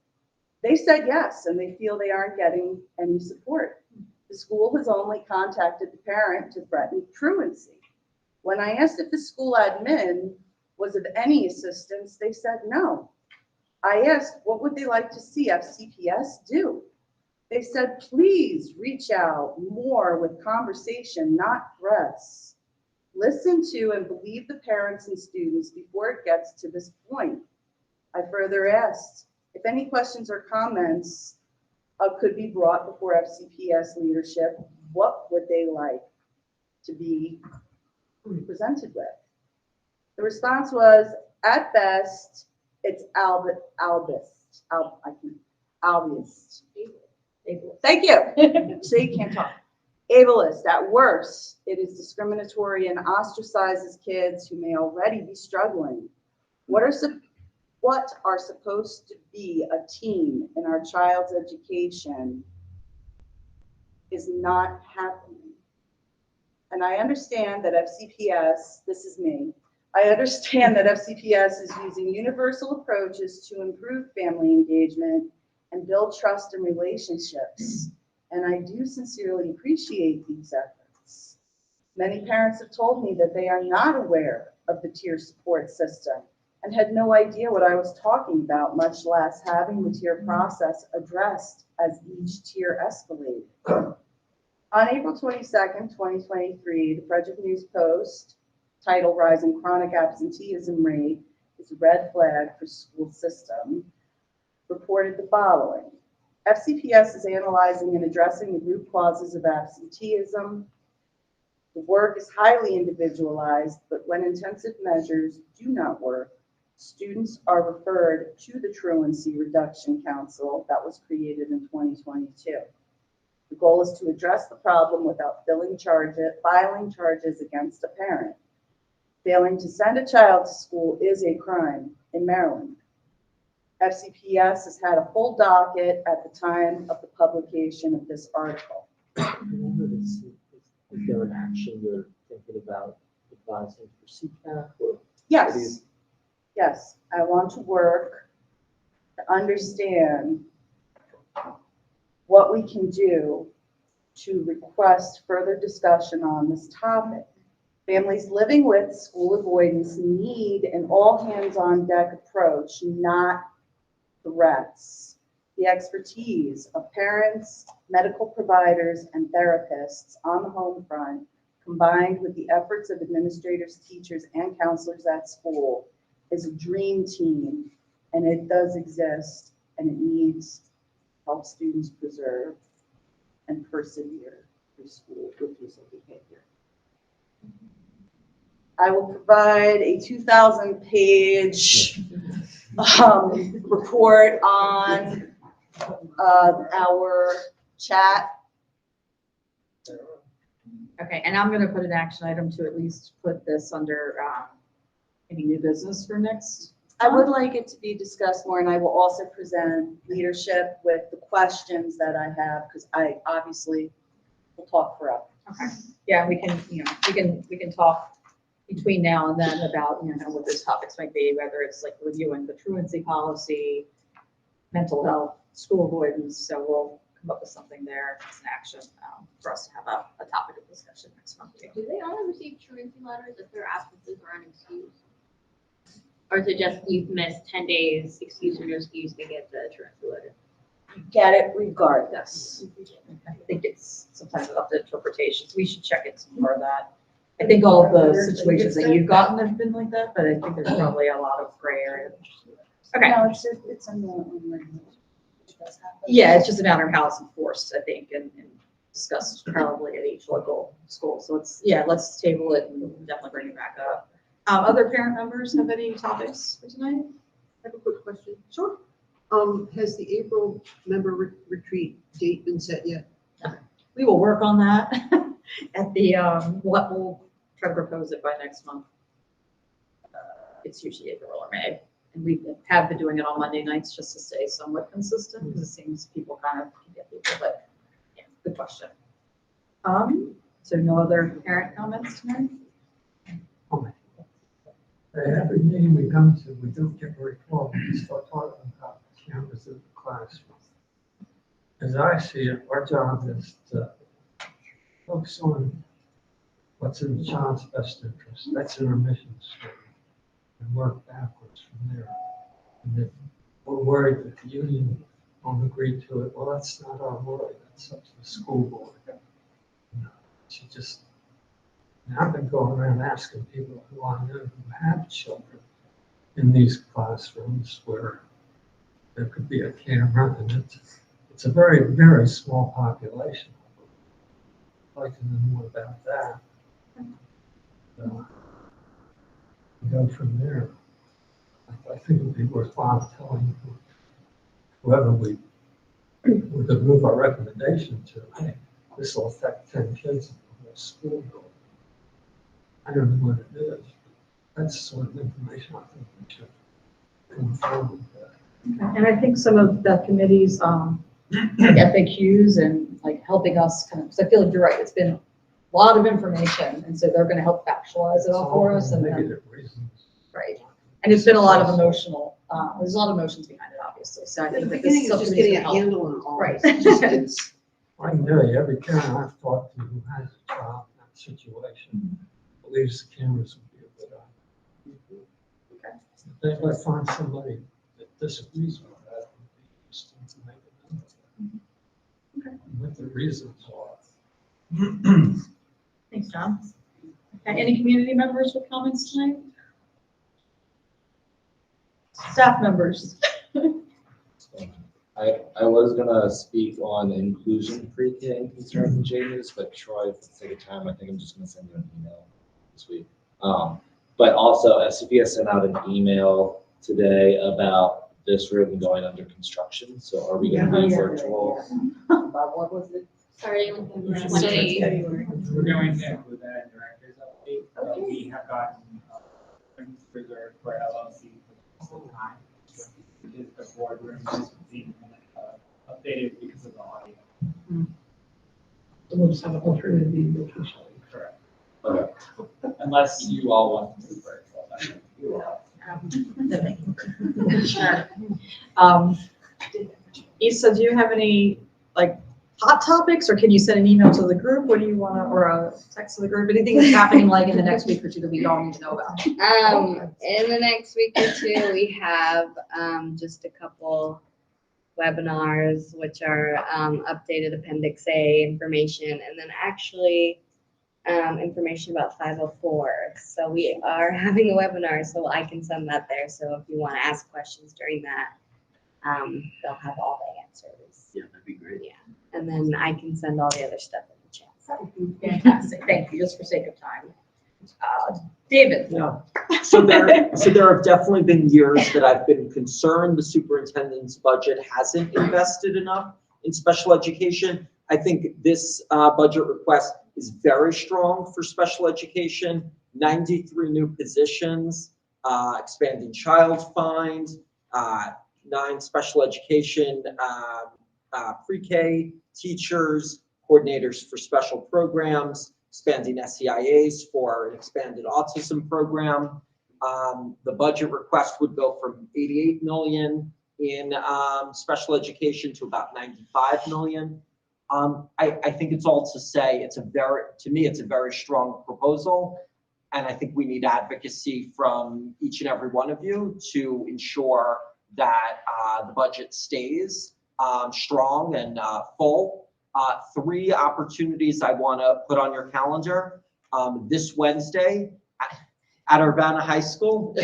They said yes, and they feel they aren't getting any support. The school has only contacted the parent to threaten truancy. When I asked if the school admin was of any assistance, they said no. I asked, what would they like to see FCPS do? They said, please reach out more with conversation, not threats. Listen to and believe the parents and students before it gets to this point. I further asked if any questions or comments could be brought before FCPS leadership, what would they like to be presented with? The response was, at best, it's albist. Thank you. See, can't talk. Ableist. At worst, it is discriminatory and ostracizes kids who may already be struggling. What are supposed to be a team in our child's education is not happening. And I understand that FCPS, this is me, I understand that FCPS is using universal approaches to improve family engagement and build trust and relationships. And I do sincerely appreciate these efforts. Many parents have told me that they are not aware of the tier support system and had no idea what I was talking about, much less having the tier process addressed as each tier escalated. On April 22nd, 2023, the Frederick News Post, titled Rising Chronic Absenteeism Rate is a Red Flag for School System, reported the following. FCPS is analyzing and addressing the root causes of absenteeism. The work is highly individualized, but when intensive measures do not work, students are referred to the Truancy Reduction Council that was created in 2022. The goal is to address the problem without filing charges against a parent. Failing to send a child to school is a crime in Maryland. FCPS has had a full docket at the time of the publication of this article. Is there an action you're thinking about advising for CCAC or? Yes, yes, I want to work to understand what we can do to request further discussion on this topic. Families living with school avoidance need an all-hands-on-deck approach, not threats. The expertise of parents, medical providers, and therapists on the home front, combined with the efforts of administrators, teachers, and counselors at school, is a dream team, and it does exist, and it needs to help students preserve and persevere through school with decent behavior. I will provide a 2,000-page report on our chat. Okay, and I'm gonna put an action item to at least put this under, any new business for next. I would like it to be discussed more, and I will also present leadership with the questions that I have, because I obviously will talk forever. Okay, yeah, we can, we can talk between now and then about, what those topics might be, whether it's like reviewing the truancy policy, mental health, school avoidance, so we'll come up with something there as an action for us to have a topic of discussion next month. Do they only receive truancy letters if their absences are unexcused? Or is it just you've missed 10 days, excuse or no excuse, they get the truancy letter? Get it regardless. I think it's sometimes up to interpretations. We should check into more of that. I think all of the situations that you've gotten have been like that, but I think there's probably a lot of gray area. Okay. No, it's in the. Yeah, it's just a matter of how it's enforced, I think, and discussed probably at each local school. So let's table it and definitely bring it back up. Other parent members have any topics for tonight? I have a quick question. Sure. Has the April member retreat date been set yet? We will work on that at the, we'll try to propose it by next month. It's usually April or May. And we have been doing it on Monday nights just to stay somewhat consistent, because it seems people kind of get people, but yeah, good question. So no other parent comments tonight? Every meeting we come to, we don't get very far. We start talking about cameras in the classroom. As I see it, our job is to focus on what's in the child's best interest. That's in our mission statement. And work backwards from there. And if we're worried that the union won't agree to it, well, that's not our worry. That's up to the school board. She just, and I've been going around asking people who I know who have children in these classrooms where there could be a camera, and it's a very, very small population. I'd like to know more about that. Go from there. I think it would be worthwhile telling whoever we would move our recommendation to, hey, this will affect 10 kids in the whole school building. I don't know what it is. That's the sort of information I think we should come forward with. And I think some of the committees, like FAQs and like helping us kind of, because I feel like you're right, it's been a lot of information, and so they're going to help factualize it all for us. And then, right. And it's been a lot of emotional, there's a lot of emotions behind it, obviously. So I think that this is something just getting a help. handle on all Right. this. I can tell you, every parent I've talked to who has a child in that situation believes the cameras would be a good idea. If I find somebody that disagrees with that, it would be interesting to make a note of that. What the reasons are. Thanks, John. Okay, any community members with comments tonight? Staff members? I was gonna speak on inclusion pre-K and concerns and changes, but Troy, for the sake of time, I think I'm just gonna send you an email this week. But also SCP sent out an email today about this room going under construction, so are we gonna be virtual? About what was it? Starting We're Monday. going to include that in director's update. We have gotten things reserved for LLC for the time. Because the boardroom is being updated because of the audio. So we'll just have an alternative location. Correct. Okay. Unless you all want to move virtual. Sure. Issa, do you have any like hot topics, or can you send an email to the group? What do you want to, or a text to the group? Anything that's happening like in the next week or two that we all need to know about? In the next week or two, we have just a couple webinars, which are updated Appendix A information, and then actually information about 504. So we are having a webinar, so I can send that there. So if you want to ask questions during that, they'll have all the answers. Yeah, that'd be great. Yeah, and then I can send all the other stuff in the chat. Fantastic. Thank you. Just for sake of time. David. Yeah. So there have definitely been years that I've been concerned the superintendent's budget hasn't invested enough in special education. I think this budget request is very strong for special education. 93 new positions, expanding child find, 9 special education pre-K teachers, coordinators for special programs, expanding SEIAs for an expanded autism program. The budget request would go from 88 million in special education to about 95 million. I think it's all to say to me, it's a very strong proposal. And I think we need advocacy from each and every one of you to ensure that the budget stays strong and full. 3 opportunities I want to put on your calendar. This Wednesday at Urbana High School,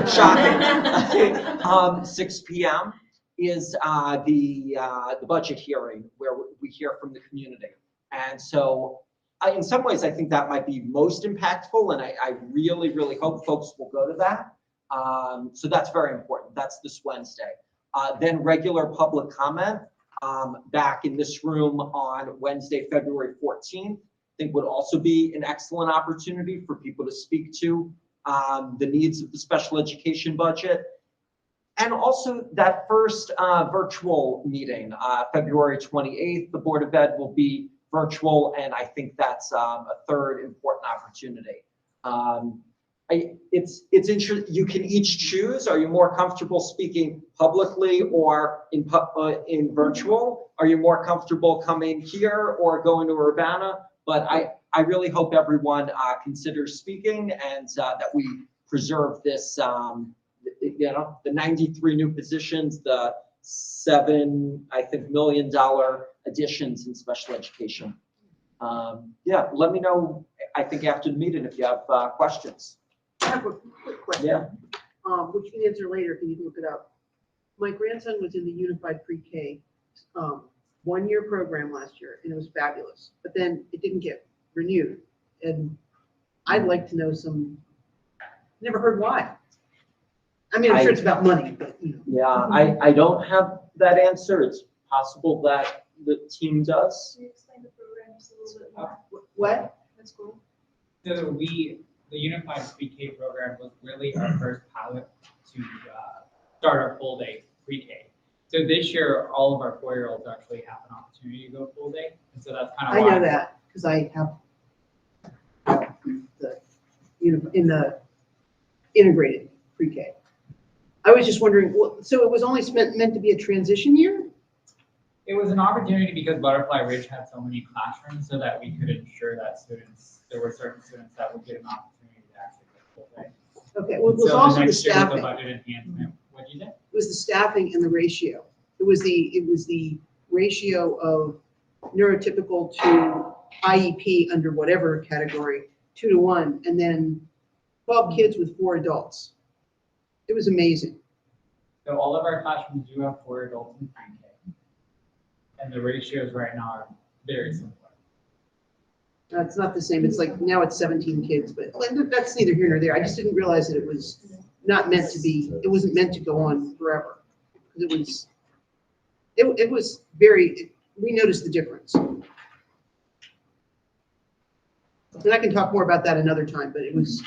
shocking, 6 p.m. is the budget hearing where we hear from the community. And so in some ways, I think that might be most impactful, and I really, really hope folks will go to that. So that's very important. That's this Wednesday. Then regular public comment back in this room on Wednesday, February 14th, I think would also be an excellent opportunity for people to speak to the needs of the special education budget. And also that first virtual meeting, February 28th, the Board of Ed will be virtual, and I think that's a third important opportunity. It's interesting. You can each choose. Are you more comfortable speaking publicly or in virtual? Are you more comfortable coming here or going to Urbana? But I really hope everyone considers speaking, and that we preserve this. The 93 new positions, the $7 million additions in special education. Yeah, let me know. I think after the meeting if you have questions. I have a quick question. Yeah. Which you can answer later if you can look it up. My grandson was in the unified pre-K 1-year program last year, and it was fabulous. But then it didn't get renewed, and I'd like to know never heard why. I mean, I'm sure it's about money, but you know. Yeah, I don't have that answer. It's possible that the team does. Can you explain the program just a little bit more? What? That's cool. So the Unified pre-K program was really our first pilot to start our full day pre-K. So this year, all of our 4-year-olds actually have an opportunity to go full day. And so that's kind of why. I know that because I have in the integrated pre-K. I was just wondering, so it was only meant to be a transition year? It was an opportunity because Butterfly Ridge had so many classrooms so that we could ensure that there were certain students that would get an opportunity to actually go full day. Okay, well, it was So also the next year with staffing. the budget enhancement, what did you say? It was the staffing and the ratio. It was the ratio of neurotypical to IEP under whatever category, 2 to 1, and then 12 kids with 4 adults. It was amazing. So all of our classrooms do have 4 adults in pre-K. and the ratios right now are very similar. It's not the same. It's like, now it's 17 kids, but that's neither here nor there. I just didn't realize that it was not meant to be, it wasn't meant to go on forever. It was very, we noticed the difference. And I can talk more about that another time, but it was,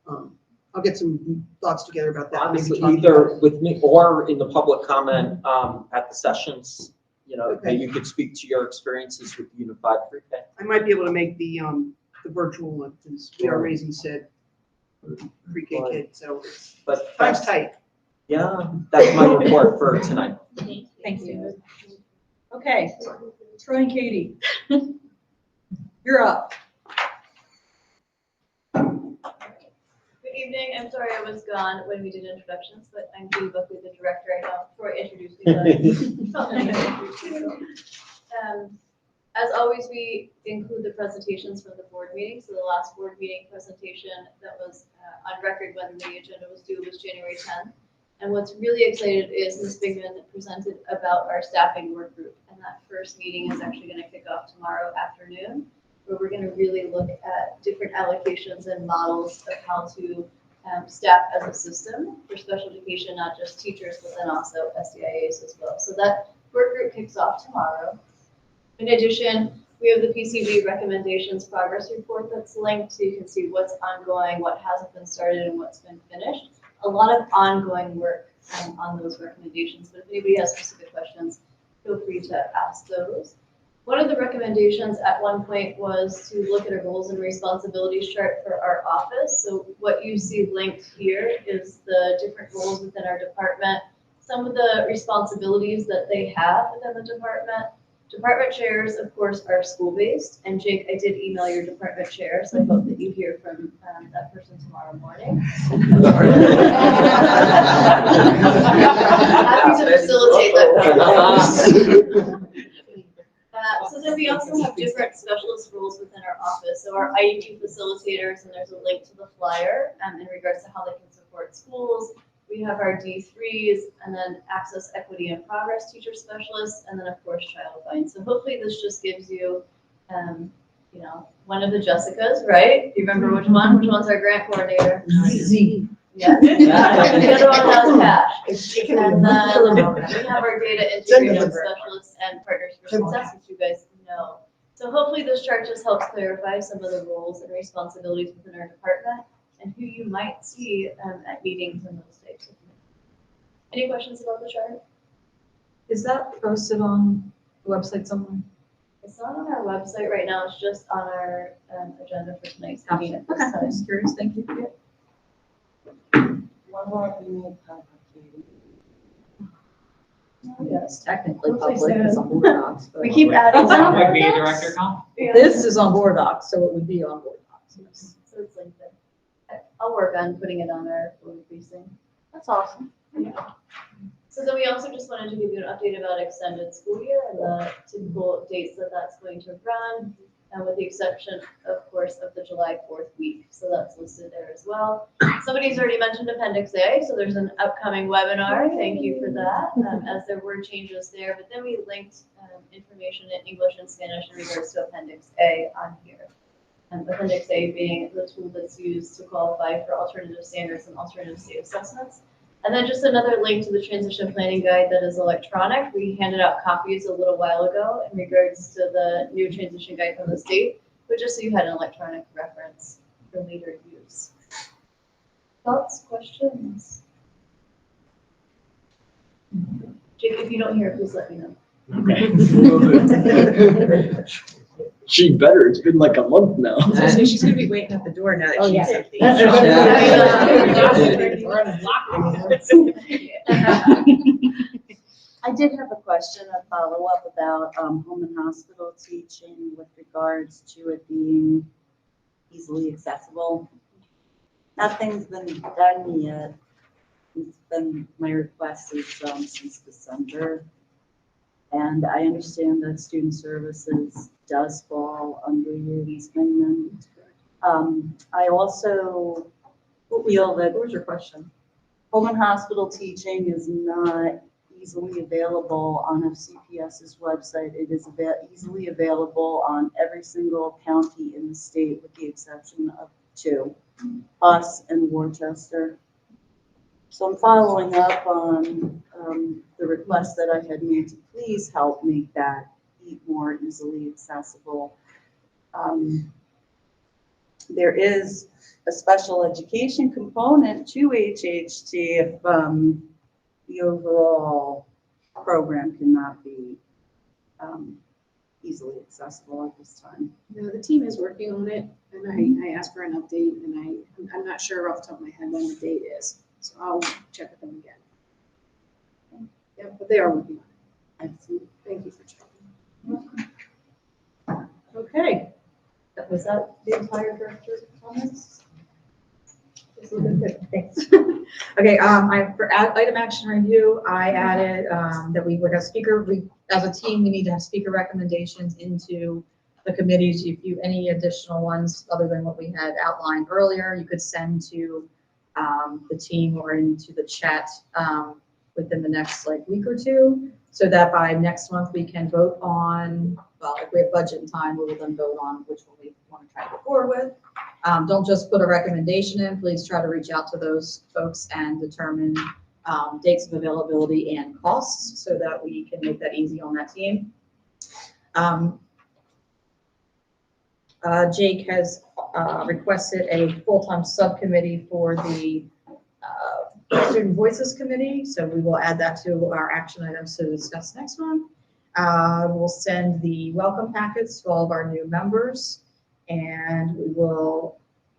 I'll get some thoughts together about that. maybe Honestly, talk either about it. with me or in the public comment at the sessions, you know, Okay. you could speak to your experiences with Unified Pre-K. I might be able to make the virtual one, since we are raising said pre-K kid, so But time's tight. yeah, that's my report for tonight. Thanks, David. Okay, Troy and Katie. You're up. Good evening. I'm sorry I was gone when we did introductions, but I'm Katie Buckley, the director. I know Troy introduced me, but as always, we include the presentations from the board meeting. So the last board meeting presentation that was on record when the agenda was due was January 10th. And what's really excited is Ms. Bigman presented about our staffing work group. And that first meeting is actually going to kick off tomorrow afternoon, where we're going to really look at different allocations and models of how to staff as a system for special education, not just teachers, but then also SDIAs as well. So that work group kicks off tomorrow. In addition, we have the PCV recommendations progress report that's linked, so you can see what's ongoing, what hasn't been started, and what's been finished. A lot of ongoing work on those recommendations, but if anybody has specific questions, feel free to ask those. One of the recommendations at one point was to look at a roles and responsibilities chart for our office. So what you see linked here is the different roles within our department, some of the responsibilities that they have within the department. Department chairs, of course, are school-based, and Jake, I did email your department chair, so I hope that you hear from that person tomorrow morning. Happy to facilitate that conversation. So then we also have different specialist roles within our office. So our IEP facilitators, and there's a link to the flyer in regards to how they can support schools. We have our D3s, and then access, equity, and progress teacher specialists, and then of course child find. So hopefully this just gives you, you know, one of the Jessicas, right? Do you remember which one? Which one's our grant coordinator? Easy. Yeah. The other one has cash. And then we have our data integration specialists and partners for success, which you guys know. So hopefully this chart just helps clarify some of the roles and responsibilities within our department and who you might see at meetings and those types of things. Any questions about the chart? Is that posted on the website somewhere? It's not on our website right now. It's just on our agenda for tonight's meeting at this Okay, time. just curious. Thank you. One more email complicated. Yes, technically Hopefully public, soon. it's on Board Docs. But We keep adding some. Would be a director comp? This is on Board Docs, so it would be on Board Docs, yes. So it's linked there. I'll work on putting it on our board briefing. That's awesome. So then we also just wanted to give you an update about extended school year and the typical dates that that's going to run, and with the exception, of course, of the July 4th week. So that's listed there as well. Somebody's already mentioned Appendix A, so there's an upcoming webinar. Thank you for that, as there were changes there. But then we linked information in English and Spanish in regards to Appendix A on here. Appendix A being the tool that's used to qualify for alternative standards and alternative state assessments. And then just another link to the transition planning guide that is electronic. We handed out copies a little while ago in regards to the new transition guide from the state, but just so you had an electronic reference for later use. Thoughts, questions? Jake, if you don't hear, please let me know. She better, it's been like a month now. So she's gonna be waiting at the door now that Oh, she's yeah. something. I did have a question, a follow-up about home and hospital teaching with regards to it being easily accessible. Nothing's been done yet. It's been, my request is since December. And I understand that student services does fall under your Eastman. I also feel that. What was your question? Home and hospital teaching is not easily available on FCPS's website. It is easily available on every single county in the state with the exception of 2, us and Worcester. So I'm following up on the request that I had made to please help make that more easily accessible. There is a special education component to HHT if the overall program cannot be easily accessible at this time. No, the team is working on it, and I asked for an update, and I'm not sure off the top of my head when the date is, so I'll check with them again. Yeah, but they are working on it. Excellent. Thank you for checking. Okay. Was that the entire director's comments? Thanks. Okay, for item action review, I added, that we would have as a team, we need to have speaker recommendations into the committees. If you, any additional ones other than what we had outlined earlier, you could send to, the team or into the chat, within the next week or two, so that by next month we can vote on, well, if we have budget and time, we will then vote on which one we want to try to go forward with. Don't just put a recommendation in, please try to reach out to those folks and determine dates of availability and costs so that we can make that easy on that team. Jake has requested a full-time subcommittee for the Student Voices Committee, so we will add that to our action items to discuss next month. We'll send the welcome packets to all of our new members, and we will,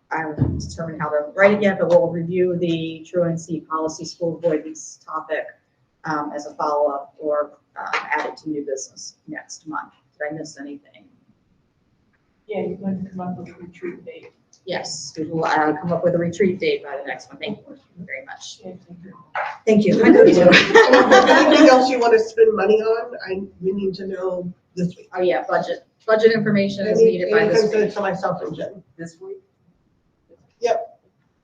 I haven't determined how to write it yet, but we'll review the truancy policy school avoidance topic as a follow-up or add it to new business next month. Did I miss anything? Yeah, you're going to come up with a retreat date. Yes, we will come up with a retreat date by the next one. Thank you very much. Thank you. I know you do. Anything else you want to spend money on? We need to know this week. Oh, yeah, budget information is needed by this week. To myself and Jen. This week? Yep.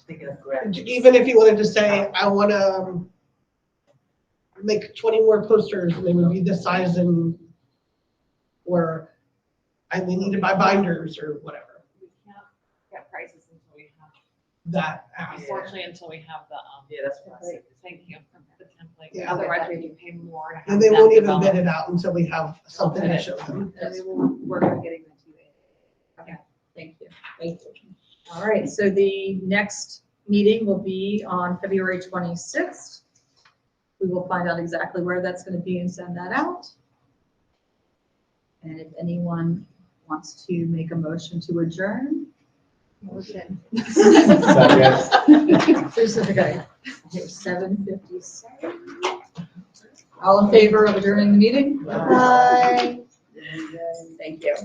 Thinking of grant. Even if you wanted to say, I want to make 20 more posters, and they would be this size, and or we need to buy binders or whatever. We can't get prices until we have, That. unfortunately, until we have the, Yeah, that's what I said. thank you, the template. Yeah. Otherwise, we can pay more to have And they them won't even develop. bid it out until we have something to show them. And we will work on getting that to you. Okay, thank you. Thank you. All right, so the next meeting will be on February 26th. We will find out exactly where that's going to be and send that out. And if anyone wants to make a motion to adjourn. Motion. Okay, 7:57. All in favor of adjourning the meeting? Bye. Thank you.